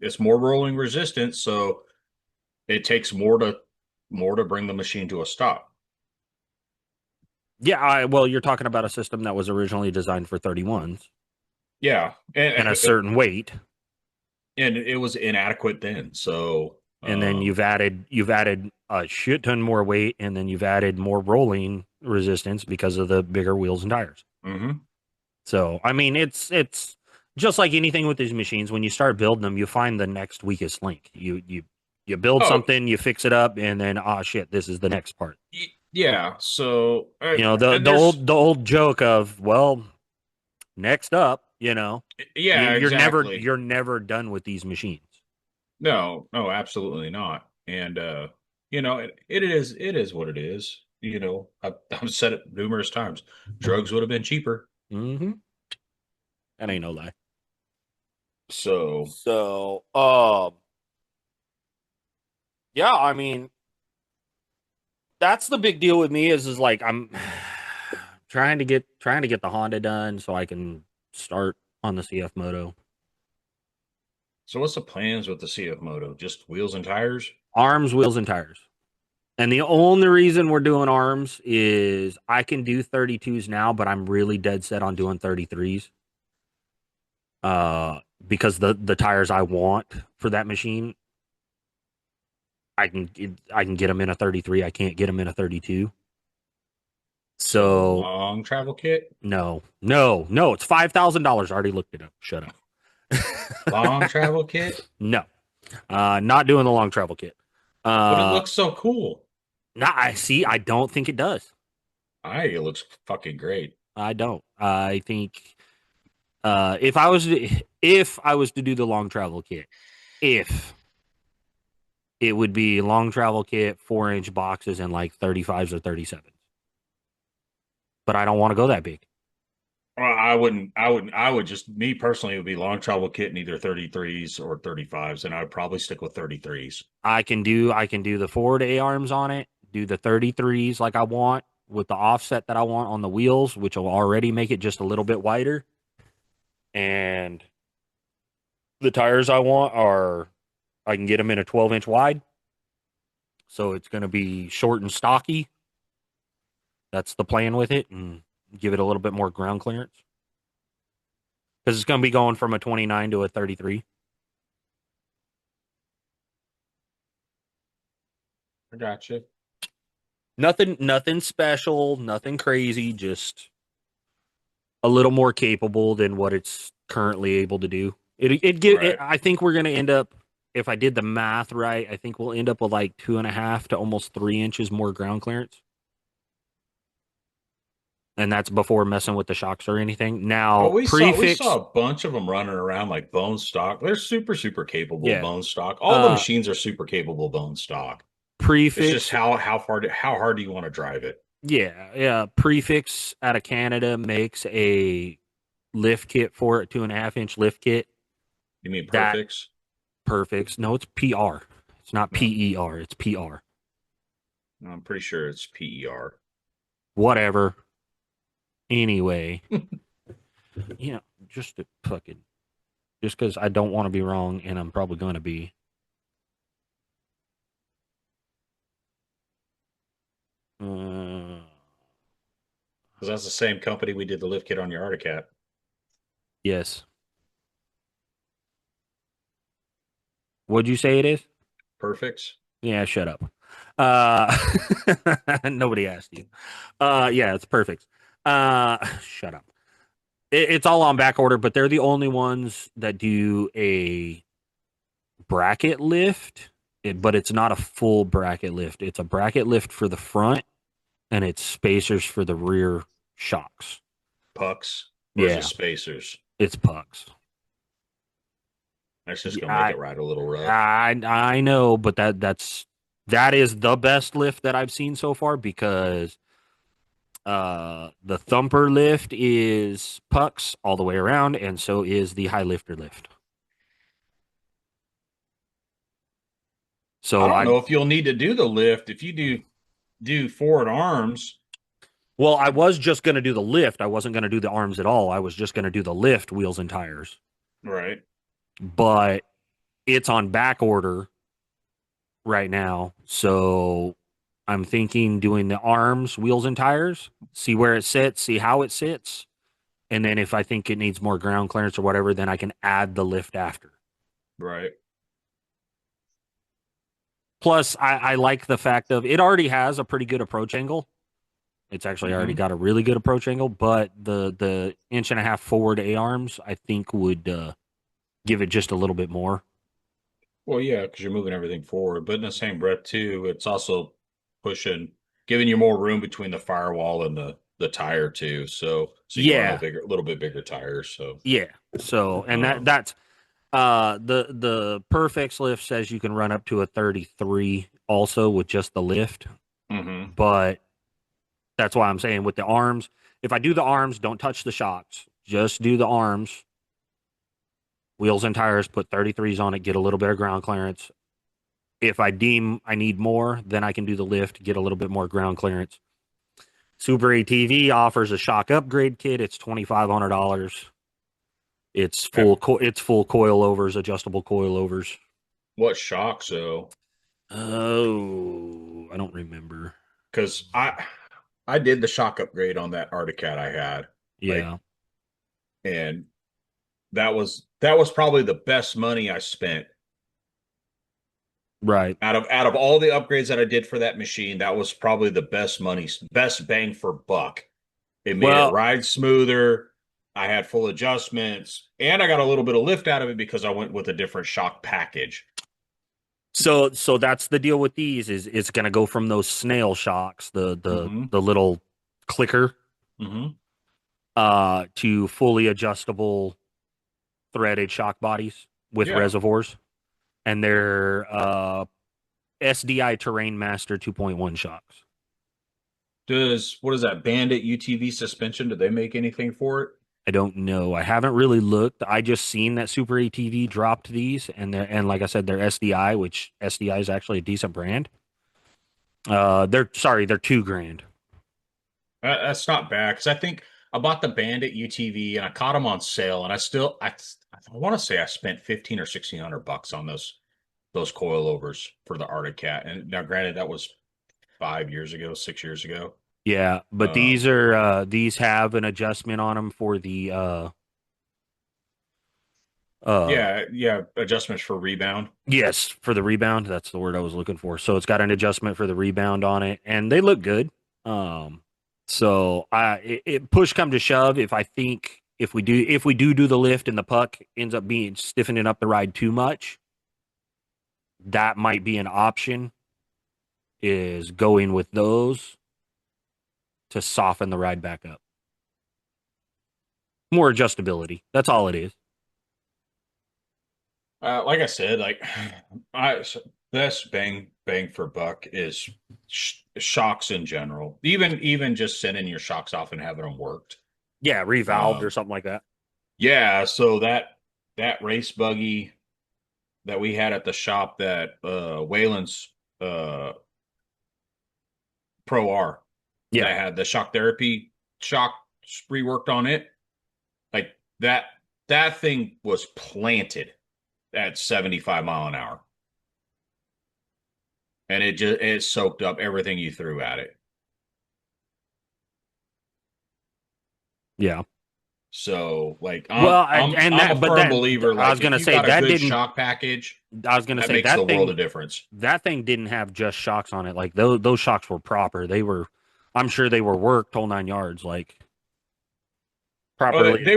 it's more rolling resistance, so it takes more to bring the machine to a stop. Yeah, well, you're talking about a system that was originally designed for 31s Yeah, and a certain weight, and it was inadequate then. So, and then you've added a shit ton more weight, and then you've added more rolling. resistance because of the bigger wheels and tires. Mm-hmm. So I mean, it's just like anything with these machines. When you start building them, you find the next weakest link. You build Oh, something, you fix it up, and then shit, this is the next part. yeah. So You know, the and the there's old the old joke of, well, next up, you know, yeah, you're never exactly. you're never done with these machines. No, no, absolutely not. And it is what it is. I've said it numerous times. Drugs would have been cheaper. Mm-hmm. That ain't no lie. So So, yeah, I mean, that's the big deal with me is like I'm trying to get the Honda done so I can start on the CF Moto. so what's the plans with the CF Moto? Just wheels and tires? Arms, wheels, and tires. And the only reason we're doing arms is I can do 32s now, but I'm really dead set on doing 33s. Because the tires I want for that machine, I can get them in a 33. I can't get them in a 32. So So long travel kit? no, no, no. It's $5,000. I already looked it up. Shut up. Long travel kit? No, not doing the long travel kit. But it Uh, looks so cool. nah, I see. I don't think it does. It looks fucking great. I don't. I think if I was to do the long travel kit, if it would be long travel kit, 4-inch boxes, and like 35s or 37s. But I don't want to go that big. Well, I would just, me personally, it would be long travel kit in either 33s or 35s, and I would probably stick with 33s. I can do the forward A arms on it, do the 33s like I want with the offset that I want on the wheels, which will already make it just a little bit wider. And the tires I want are I can get them in a 12-inch wide. So it's going to be short and stocky. That's the plan with it, and give it a little bit more ground clearance because it's going to be going from a 29 to a 33. I got you. Nothing special, nothing crazy, just a little more capable than what it's currently able to do. Right. I think we're going to end up, if I did the math right, I think we'll end up with like 2.5 to almost 3 inches more ground clearance. And that's before messing with the shocks or anything. Oh, Now, we saw prefix, a bunch of them running around like bone stock. They're super, super capable yeah, bone stock. All the uh, machines are super capable bone stock. It's just prefix, how hard do you want to drive it? yeah, yeah, prefix out of Canada makes a lift kit for it, 2.5-inch lift kit. You mean That perfects? perfects. No, it's PR. It's not No, PER. It's PR. no, I'm pretty sure it's PER. Whatever. Anyway, you know, just to fucking just because I don't want to be wrong, and I'm probably going to be. Uh, Because that's the same company we did the lift kit on your Arctic. yes. What'd you say it is? Perfects. Yeah, shut up. Uh, nobody asked you. Yeah, it's perfect. Shut up. It's all on back order, but they're the only ones that do a bracket lift. But it's not a full bracket lift. It's a bracket lift for the front, and it's spacers for the rear shocks. Pucks. Or is it Yeah, spacers? it's pucks. That's just Yeah, gonna make it ride a little rough. I know, but that is the best lift that I've seen so far because the thumper lift is pucks all the way around, and so is the high lifter lift. I So don't I know if you'll need to do the lift if you do forward arms. well, I was just gonna do the lift. I wasn't gonna do the arms at all. I was just gonna do the lift, wheels and tires. Right. But it's on back order right now, so I'm thinking doing the arms, wheels and tires, see where it sits, see how it sits, and then if I think it needs more ground clearance or whatever, then I can add the lift after. Right. Plus, I like the fact of it already has a pretty good approach angle. It's actually already Hmm. got a really good approach angle, but the inch and a half forward A arms I think would give it just a little bit more. Well, yeah, because you're moving everything forward, but in the same breath too, it's also pushing, giving you more room between the firewall and the tire too. So you can run a Yeah, bigger, little bit bigger tires. So yeah. So and um, that's the Perfect lift says you can run up to a 33 also with just the lift, hmm. but that's why I'm saying with the arms, if I do the arms, don't touch the shocks. Just do the arms, wheels and tires, put 33s on it, get a little bit of ground clearance. If I deem I need more, then I can do the lift, get a little bit more ground clearance. Super ATV offers a shock upgrade kit. It's $2,500. It's full coilovers, adjustable coilovers. What shocks though? Oh, I don't remember. Because I did the shock upgrade on that Articat I had, like, Yeah, and that was probably the best money I spent right. out of all the upgrades that I did for that machine. That was probably the best money, best bang for buck. It made it Well, ride smoother. I had full adjustments, and I got a little bit of lift out of it because I went with a different shock package. so that's the deal with these is it's going to go from those snail shocks, Hmm. the little clicker, Hmm. to fully adjustable threaded shock bodies with Yeah. reservoirs, and they're SDI Terrain Master 2.1 shocks. What is that Bandit UTV suspension? Did they make anything for it? I don't know. I haven't really looked. I just seen that Super ATV dropped these, and like I said, they're SDI, which SDI is actually a decent brand. They're sorry, they're $2,000. That's not bad because I think I bought the Bandit UTV and I caught them on sale, and I want to say I spent 15 or 1600 bucks on those coilovers for the Arctic Cat. And now, granted, that was 5 years ago, 6 years ago. Yeah, but Um, these have an adjustment on them for the uh yeah, yeah, adjustments for rebound. yes, for the rebound. That's the word I was looking for. So it's got an adjustment for the rebound on it, and they look good. Um, so push come to shove, if I think if we do the lift and the puck ends up being stiffening up the ride too much, that might be an option. Is going with those to soften the ride back up. More adjustability. That's all it is. Like I said, I best bang for buck is shocks in general. Even just sending your shocks off and having them worked. Yeah, revalved or Um, something like that. yeah, so that race buggy that we had at the shop, that Wayland's uh Pro R, Yeah, that had the shock therapy shock reworked on it. Like that thing was planted at 75 mile an hour, and it soaked up everything you threw at it. yeah. So like I'm Well, I'm and I'm a that, but firm that believer, I was like if gonna you say got a that good didn't. shock package, I was gonna that say makes the world of difference. that thing didn't have just shocks on it. Like those shocks were proper. They were, I'm sure they were worked whole 9 yards, like Well, properly. they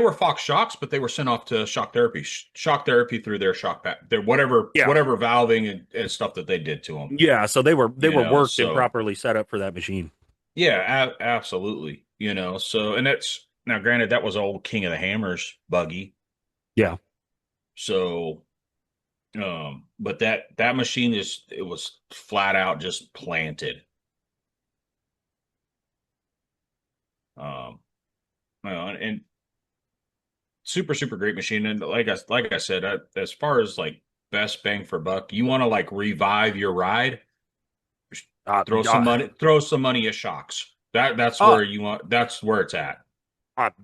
were Fox shocks, but they were sent off to shock therapy. Shock therapy through their shock pack, their Yeah, whatever valving and stuff that they did to them. yeah. So they You were know, worked and so properly set up for that machine. yeah, absolutely. You know, so and that's now granted that was old King of the Hammers buggy. Yeah, So but that machine it was flat out just planted. Um, and super great machine. And like I said, as far as like best bang for buck, you want to like revive your ride, uh, throw some money at shocks. That's uh, where you want. That's where it's at.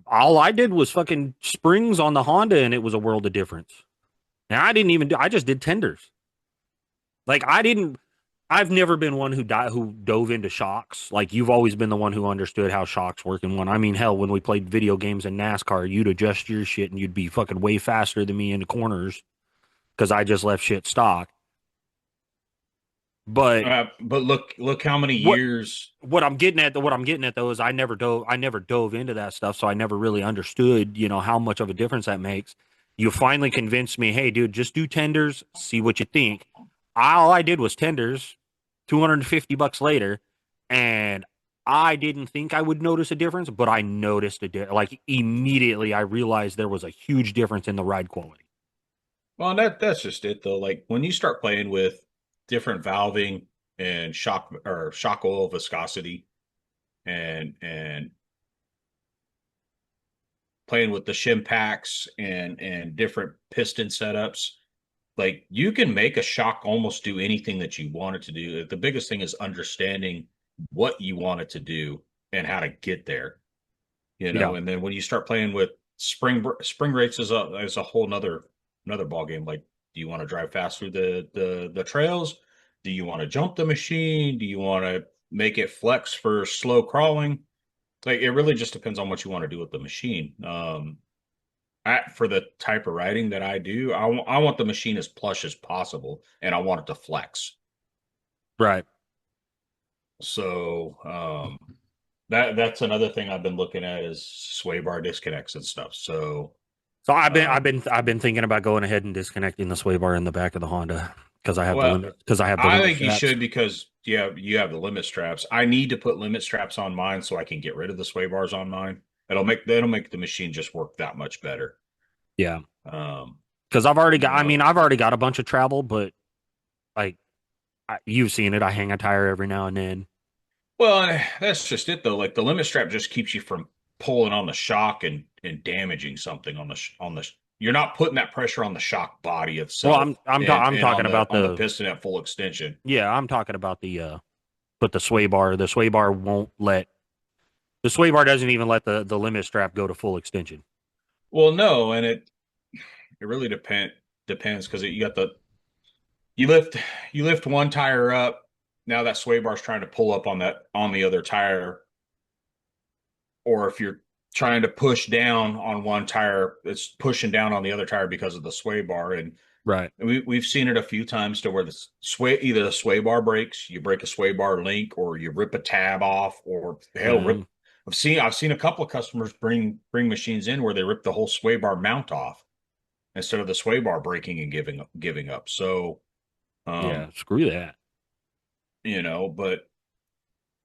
all I did was fucking springs on the Honda, and it was a world of difference. And I didn't even do. I just did tenders. Like I didn't. I've never been one who dove into shocks. Like you've always been the one who understood how shocks work and one. I mean, hell, when we played video games in NASCAR, you'd adjust your shit and you'd be fucking way faster than me in the corners because I just left shit stock. But But look how many what years. what I'm getting at though is I never dove into that stuff, so I never really understood, how much of a difference that makes. You finally convinced me, hey, dude, just do tenders, see what you think. All I did was tenders, $250 later, and I didn't think I would notice a difference, but I noticed like immediately. I realized there was a huge difference in the ride quality. Well, that's just it though. Like when you start playing with different valving and shock oil viscosity and playing with the shim packs and different piston setups, like you can make a shock almost do anything that you want it to do. The biggest thing is understanding what you want it to do and how to get there. Yeah, And then when you start playing with spring rates is a whole another ball game. Like, do you want to drive fast through the trails? Do you want to jump the machine? Do you want to make it flex for slow crawling? Like, it really just depends on what you want to do with the machine. For the type of riding that I do, I want the machine as plush as possible, and I want it to flex. right. So that's another thing I've been looking at is sway bar disconnects and stuff. So So um, I've been thinking about going ahead and disconnecting the sway bar in the back of the Honda well, because I have the I limit think you straps. should because you have the limit straps. I need to put limit straps on mine so I can get rid of the sway bars on mine. That'll make the machine just work that much better. Yeah, Um, because you know, I've already got a bunch of travel, but like you've seen it, I hang a tire every now and then. well, that's just it though. Like the limit strap just keeps you from pulling on the shock and damaging something on the. You're not putting that pressure on the shock body Well, itself I'm and talking about on the piston at full extension. I'm talking about but the sway bar won't let the sway bar doesn't even let the limit strap go to full extension. Well, no, and it really depends because you got the you lift you lift one tire up. Now that sway bar's trying to pull up on the other tire, or if you're trying to push down on one tire, it's pushing down on the other tire because of the sway bar. And Right. we've seen it a few times to where the sway either the sway bar breaks, you break a sway bar link, or you rip a tab off, or hell, rip. Um, I've seen a couple of customers bring machines in where they rip the whole sway bar mount off instead of the sway bar breaking and giving up. So, yeah, um, screw that. but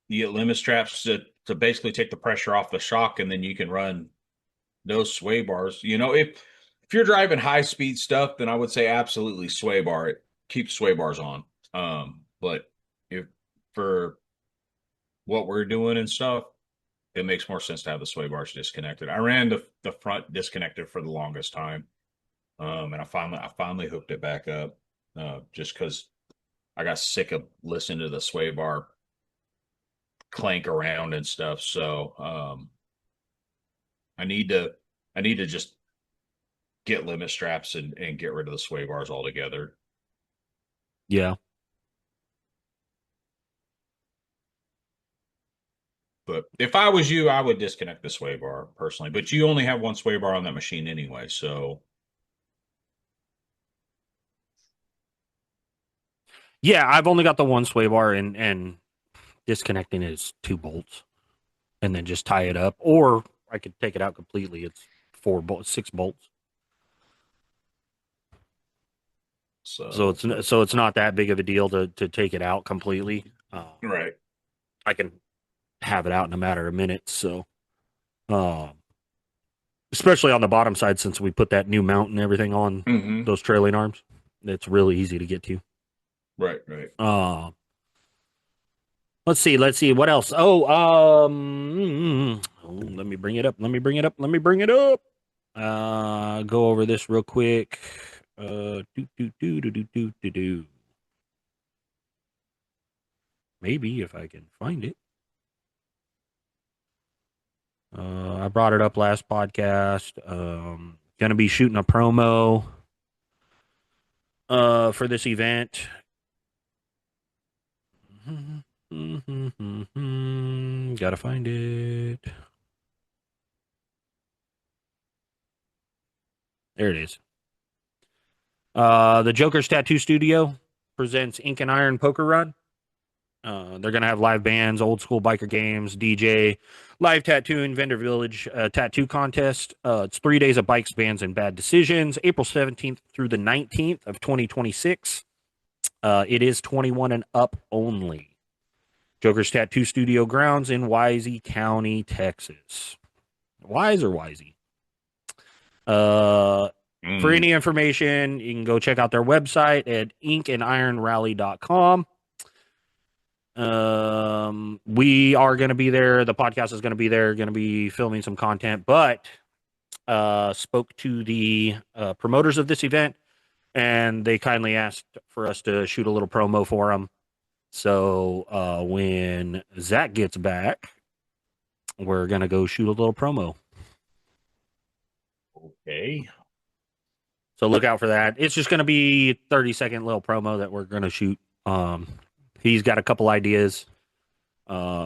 you get limit straps to basically take the pressure off the shock, and then you can run those sway bars. If you're driving high speed stuff, then I would say absolutely sway bar it. Keep sway bars on. But if for what we're doing and stuff, it makes more sense to have the sway bars disconnected. I ran the front disconnected for the longest time. And I finally hooked it back up. Just because I got sick of listening to the sway bar clank around and stuff. So I need to I need to just get limit straps and get rid of the sway bars altogether. Yeah. But if I was you, I would disconnect the sway bar personally. But you only have one sway bar on that machine anyway, so Yeah, I've only got the one sway bar and disconnecting is two bolts and then just tie it up. Or I could take it out completely. It's four bolts, six bolts. so but So it's not that big of a deal to take it out completely. right. I can have it out in a matter of minutes. So, uh, especially on the bottom side, since we put that new mount and everything on Hmm. those trailing arms, it's really easy to get to. Right, right. Uh, let's see what else. Let me bring it up. Let me bring it up. Go over this real quick. Do. Maybe if I can find it. I brought it up last podcast. Gonna be shooting a promo for this event. Gotta find it. There it is. The Joker's Tattoo Studio. presents Ink and Iron Poker Run. They're going to have live bands, old school biker games, DJ, live tattooing, vendor village tattoo contest. It's 3 days of bikes, bands, and bad decisions. April 17th through the 19th of 2026. It is 21 and up only. Joker's Tattoo Studio grounds in Wisey County, Texas. Wise or Wisey? For any information, you can go check out their website at inkandironrally.com. We are going to be there. The podcast is going to be there, going to be filming some content, but spoke to the promoters of this event, and they kindly asked for us to shoot a little promo for them. So when Zach gets back, we're going to go shoot a little promo. Okay. So look out for that. It's just going to be a 30-second little promo that we're going to shoot. He's got a couple ideas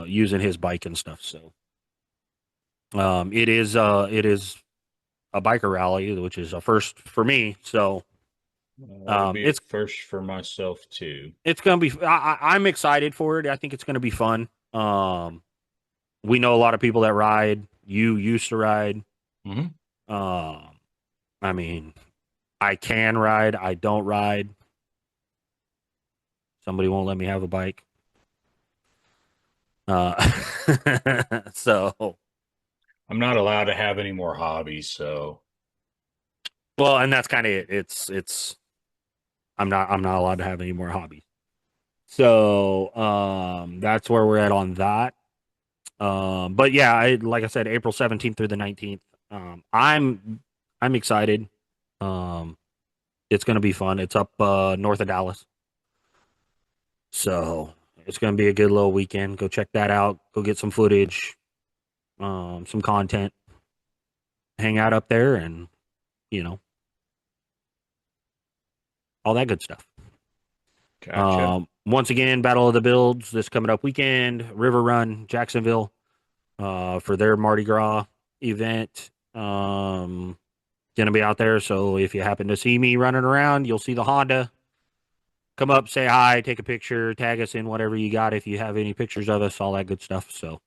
using his bike and stuff. So it is a biker rally, which is a first for me. So it's first for myself too. It's going to be. I'm excited for it. I think it's going to be fun. We know a lot of people that ride. You used to ride. Mm-hmm. I mean, I can ride. I don't ride. Somebody won't let me have a bike. So I'm not allowed to have any more hobbies. So, well, and that's kind of it. It's. I'm not allowed to have any more hobbies. So that's where we're at on that. But yeah, like I said, April 17th through the 19th. I'm excited. It's going to be fun. It's up north of Dallas. So it's going to be a good little weekend. Go check that out. Go get some footage, some content. Hang out up there and, all that good stuff. gotcha. Once again, Battle of the Builds this coming up weekend. River Run, Jacksonville, for their Mardi Gras event. Gonna be out there. So if you happen to see me running around, you'll see the Honda. Come up, say hi, take a picture, tag us in whatever you got. If you have any pictures of us, all that good stuff. So,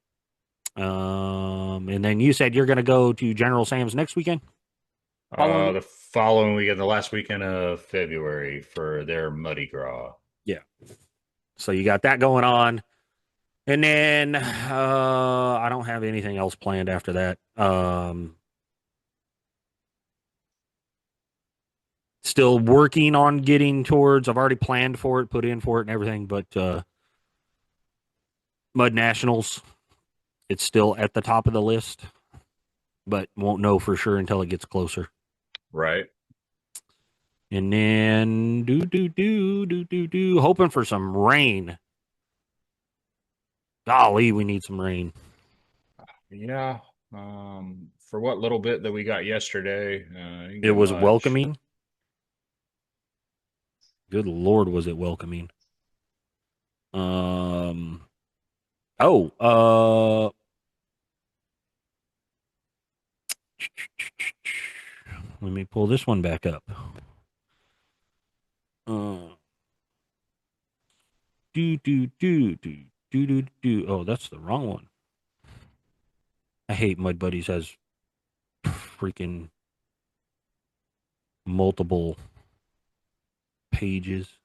and then you said you're gonna go to General Sam's next weekend. The following weekend, the last weekend of February for their Mardi Gras. Yeah. So you got that going on. And then I don't have anything else planned after that. Still working on getting towards, I've already planned for it, put in for it and everything, but Mud Nationals, it's still at the top of the list, but won't know for sure until it gets closer. Right. And then hoping for some rain. Golly, we need some rain. Yeah. For what little bit that we got yesterday, It was welcoming. Good Lord, was it welcoming? Let me pull this one back up. Oh, that's the wrong one. I hate Mud Buddies has freaking multiple pages.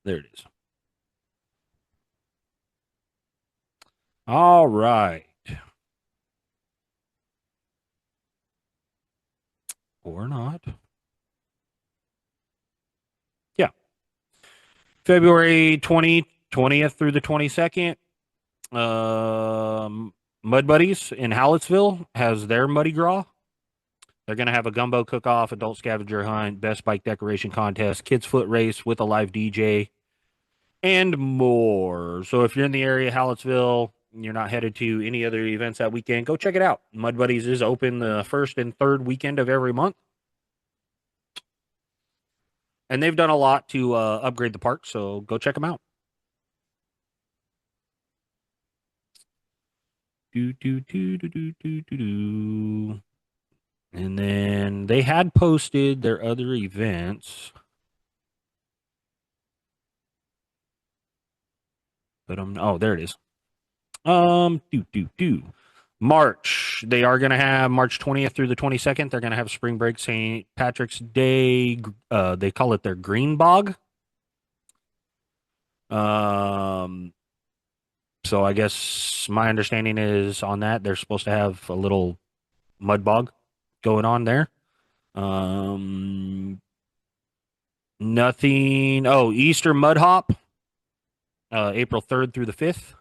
There it is. All right. Or not. Yeah. February 20th through the 22nd. Mud Buddies in Hallettsville has their Muddy Gras. They're going to have a gumbo cook-off, adult scavenger hunt, best bike decoration contest, kids foot race with a live DJ, and more. So if you're in the area, Hallettsville, you're not headed to any other events that weekend, go check it out. Mud Buddies is open the first and third weekend of every month. And they've done a lot to upgrade the park, so go check them out. And then they had posted their other events, but oh, there it is. Do. March. They are going to have March 20th through the 22nd. They're going to have spring break St. Patrick's Day. They call it their Green Bog. Um, so I guess my understanding is on that they're supposed to have a little mud bog going on there. Um, nothing. Oh, Easter Mud Hop, April 3rd through the 5th.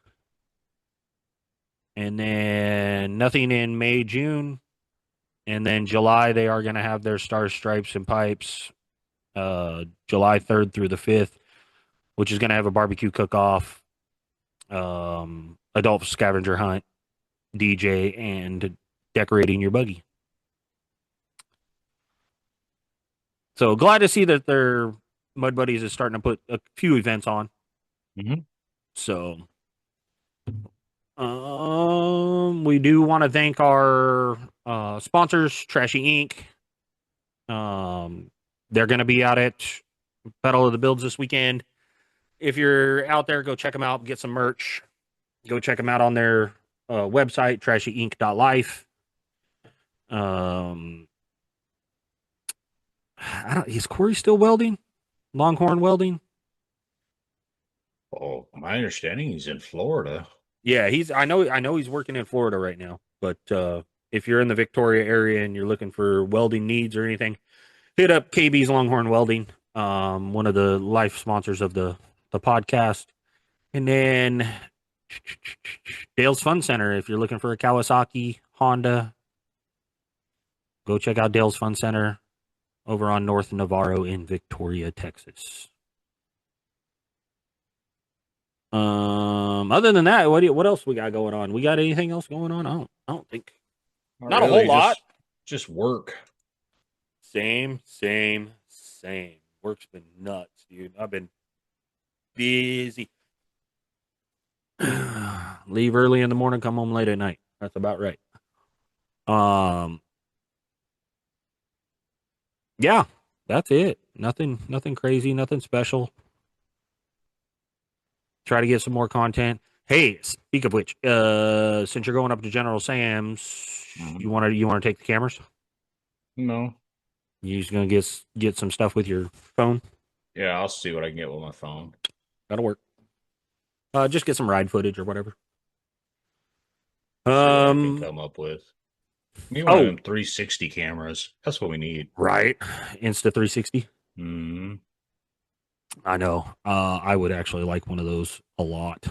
And then nothing in May, June. And then July, they are going to have their Stars, Stripes, and Pipes, July 3rd through the 5th, which is going to have a barbecue cook off, adult scavenger hunt, DJ, and decorating your buggy. So glad to see that their Mud Buddies is starting to put a few events on. Mm-hmm. So, we do want to thank our sponsors, Trashy Inc. They're going to be out at Battle of the Builds this weekend. If you're out there, go check them out, get some merch. Go check them out on their website, trashyinc.life. Is Corey still welding? Longhorn welding? Oh, my understanding he's in Florida. Yeah, I know he's working in Florida right now. But if you're in the Victoria area and you're looking for welding needs or anything, hit up KB's Longhorn Welding, one of the life sponsors of the podcast. And then Dale's Fun Center. If you're looking for a Kawasaki, Honda, go check out Dale's Fun Center over on North Navarro in Victoria, Texas. Other than that, what else we got going on? We got anything else going on? I don't think. Not a whole lot. Just work. Same. Work's been nuts, dude. I've been busy. Leave early in the morning, come home late at night. That's about right. Yeah, that's it. Nothing crazy, nothing special. Try to get some more content. Hey, speak of which, since you're going up to General Sam's, you want to take the cameras? No. You just gonna get some stuff with your phone? Yeah, I'll see what I can get with my phone. That'll work. Just get some ride footage or whatever. See what I can come up with. We want them 360 cameras. That's what we need. Right. Insta 360. Mm-hmm. I know. I would actually like one of those a lot.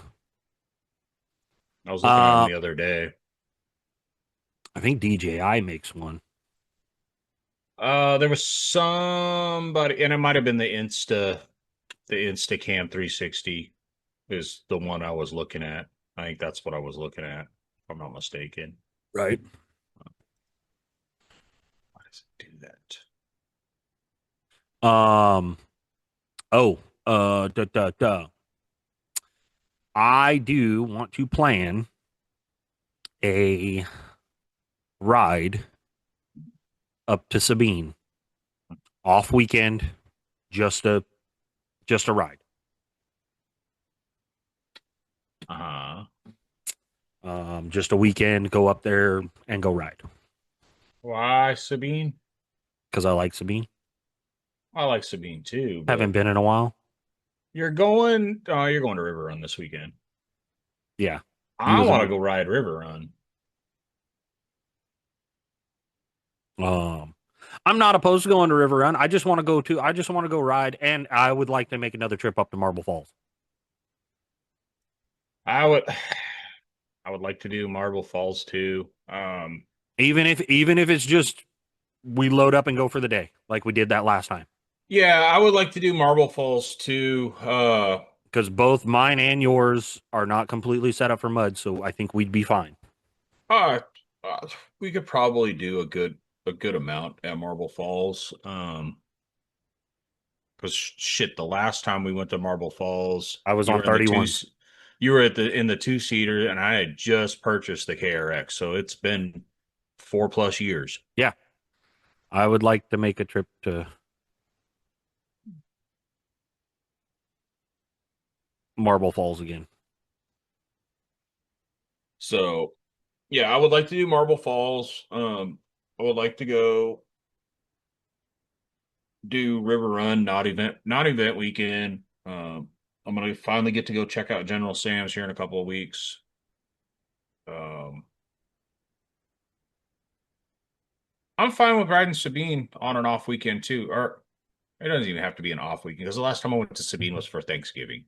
I was looking at them the other day. I think DJI makes one. There was somebody, and it might have been the Instacam 360 is the one I was looking at. I think that's what I was looking at, if I'm not mistaken. Right. Why does it do that? I do want to plan a ride up to Sabine. Off weekend, just a ride. Just a weekend, go up there and go ride. Why Sabine? Because I like Sabine. I like Sabine too. Haven't been in a while. You're going to River Run this weekend. Yeah. I want to go ride River Run. I'm not opposed to going to River Run. I just want to go ride, and I would like to make another trip up to Marble Falls. I would like to do Marble Falls too. Even if it's just we load up and go for the day, like we did that last time. Yeah, I would like to do Marble Falls too. Because both mine and yours are not completely set up for mud, so I think we'd be fine. We could probably do a good amount at Marble Falls. Because shit, the last time we went to Marble Falls, I was on 31. You were in the 2-seater, and I had just purchased the KRX, so it's been 4+ years. Yeah. I would like to make a trip to Marble Falls again. So yeah, I would like to do Marble Falls. I would like to go do River Run, not event weekend. I'm gonna finally get to go check out General Sam's here in a couple of weeks. Um, I'm fine with riding Sabine on an off weekend too, or it doesn't even have to be an off weekend because the last time I went to Sabine was for Thanksgiving,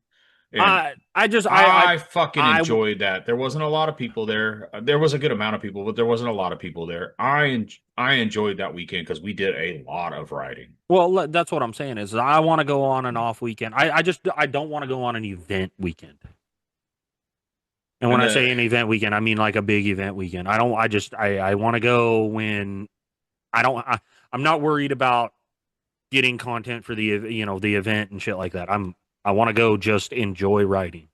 and I just I fucking I enjoyed that. There wasn't a lot of people there. There was a good amount of people, but there wasn't a lot of people there. I enjoyed that weekend because we did a lot of riding. well, that's what I'm saying is I want to go on an off weekend. I just I don't want to go on an event weekend. And when And I say an event weekend, I mean like a big event weekend. I don't. I just I want to go when I don't. I'm not worried about getting content for the the event and shit like that. I want to go just enjoy riding.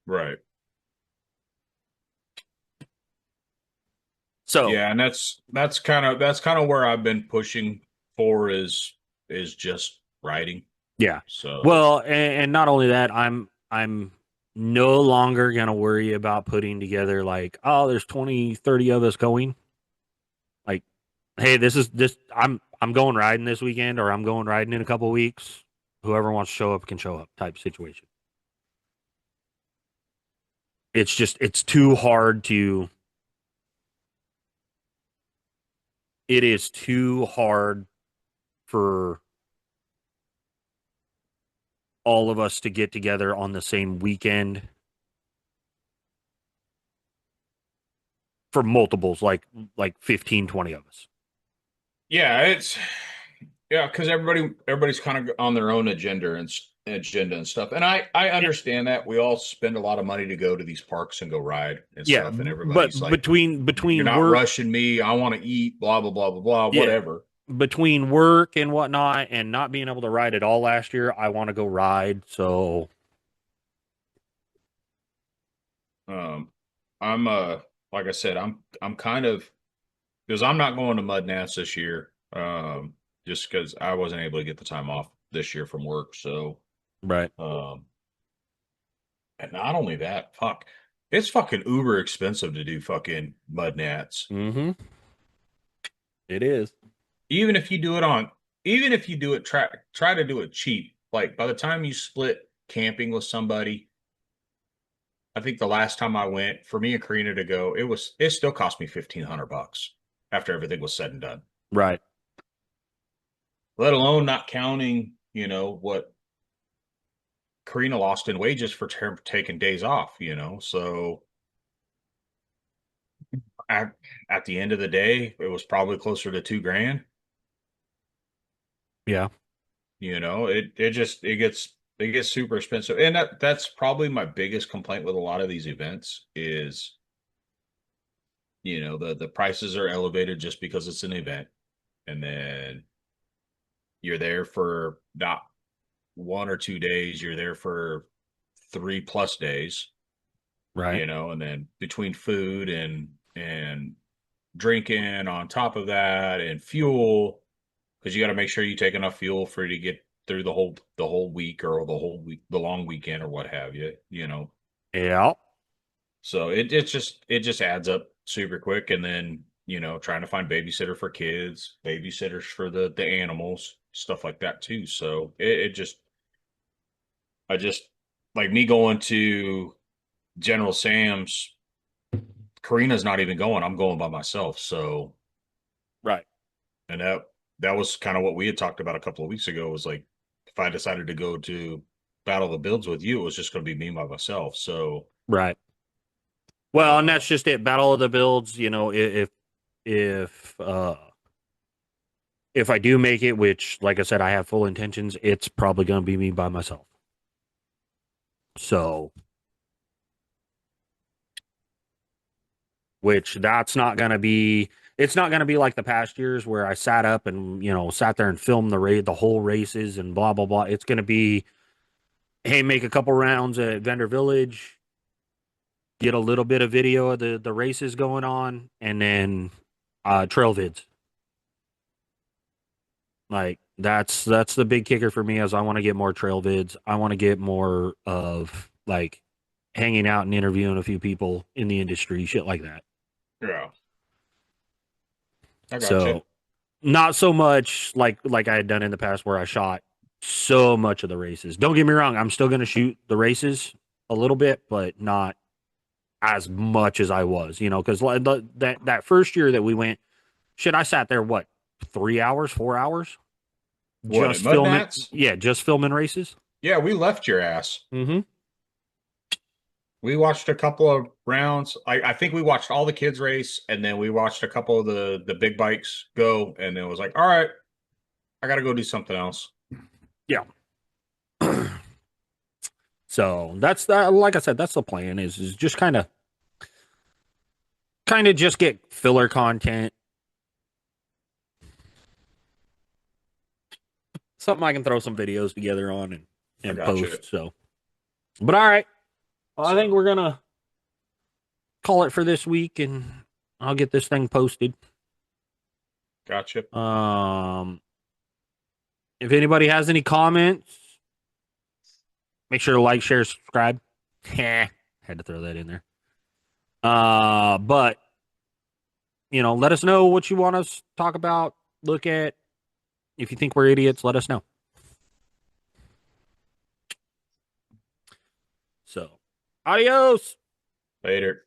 right. So Yeah, and that's kind of where I've been pushing for is just writing. yeah. So, Well, and not only that, I'm no longer gonna worry about putting together like, oh, there's 20, 30 of us going. Like, hey, this I'm going riding this weekend, or I'm going riding in a couple weeks. Whoever wants to show up can show up type situation. It's just it's too hard to it is too hard for all of us to get together on the same weekend for multiples like 15, 20 of us. yeah, yeah, because everybody's kind of on their own agenda and stuff. And I Yeah, understand that we all spend a lot of money to go to these parks and go ride and yeah, stuff, and everybody's but like, You're between not work, rushing me. I want to eat, blah blah blah blah blah, yeah, whatever." between work and whatnot and not being able to ride at all last year, I want to go ride. So Um, I'm like I said, I'm kind of because I'm not going to Mud Nats this year. Just because I wasn't able to get the time off this year from work. So, right. um, and not only that, fuck, it's fucking uber expensive to do fucking Mud Nats. Mm-hmm. It is. Even if you do it on, even if you do it, try to do it cheap. Like by the time you split camping with somebody, I think the last time I went for me and Karina to go, it still cost me $1,500 after everything was said and done. Right. Let alone not counting, what Karina lost in wages for taking days off, So at, at the end of the day, it was probably closer to 2 grand. Yeah. It gets super expensive. And that's probably my biggest complaint with a lot of these events is, the prices are elevated just because it's an event. And then you're there for not 1 or 2 days, you're there for 3+ days, Right. and then between food and drinking on top of that and fuel, because you got to make sure you take enough fuel for you to get through the whole week or the long weekend or what have you. Yeah. So it just adds up super quick, and then trying to find babysitter for kids, babysitters for the animals, stuff like that too. So it just I just like me going to General Sam's. Karina's not even going. I'm going by myself. So, Right. and that was kind of what we had talked about a couple of weeks ago. Was like if I decided to go to Battle of the Builds with you, it was just going to be me by myself. So, Right. Well, and uh, that's just it. Battle of the Builds, if if I do make it, which like I said, I have full intentions, it's probably gonna be me by myself. So which that's not gonna be it's not gonna be like the past years where I sat up and, sat there and filmed the whole races and blah blah blah. It's gonna be, hey, make a couple rounds at Vendor Village, get a little bit of video of the races going on, and then trail vids. Like that's the big kicker for me is I want to get more trail vids. I want to get more of like hanging out and interviewing a few people in the industry, shit like that. Yeah, I got you. So not so much like I had done in the past where I shot so much of the races. Don't get me wrong, I'm still gonna shoot the races a little bit, but not as much as I was, because that first year that we went, shit, I sat there what 3 hours, 4 hours, What at just Mud filming, Nats? yeah, just filming races. Yeah, we left your ass. Mm-hmm. We watched a couple of rounds. I think we watched all the kids race, and then we watched a couple of the big bikes go, and it was like, all right, I got to go do something else. Yeah. So that's that. Like I said, that's the plan. Is just kind of just get filler content, something I can throw some videos together on I and got you. post. So, but all right, well, I think So, we're gonna call it for this week, and I'll get this thing posted. got you. Um, if anybody has any comments, make sure to like, share, subscribe. Had to throw that in there. But let us know what you want us to talk about, look at. If you think we're idiots, let us know. So, adios. Later.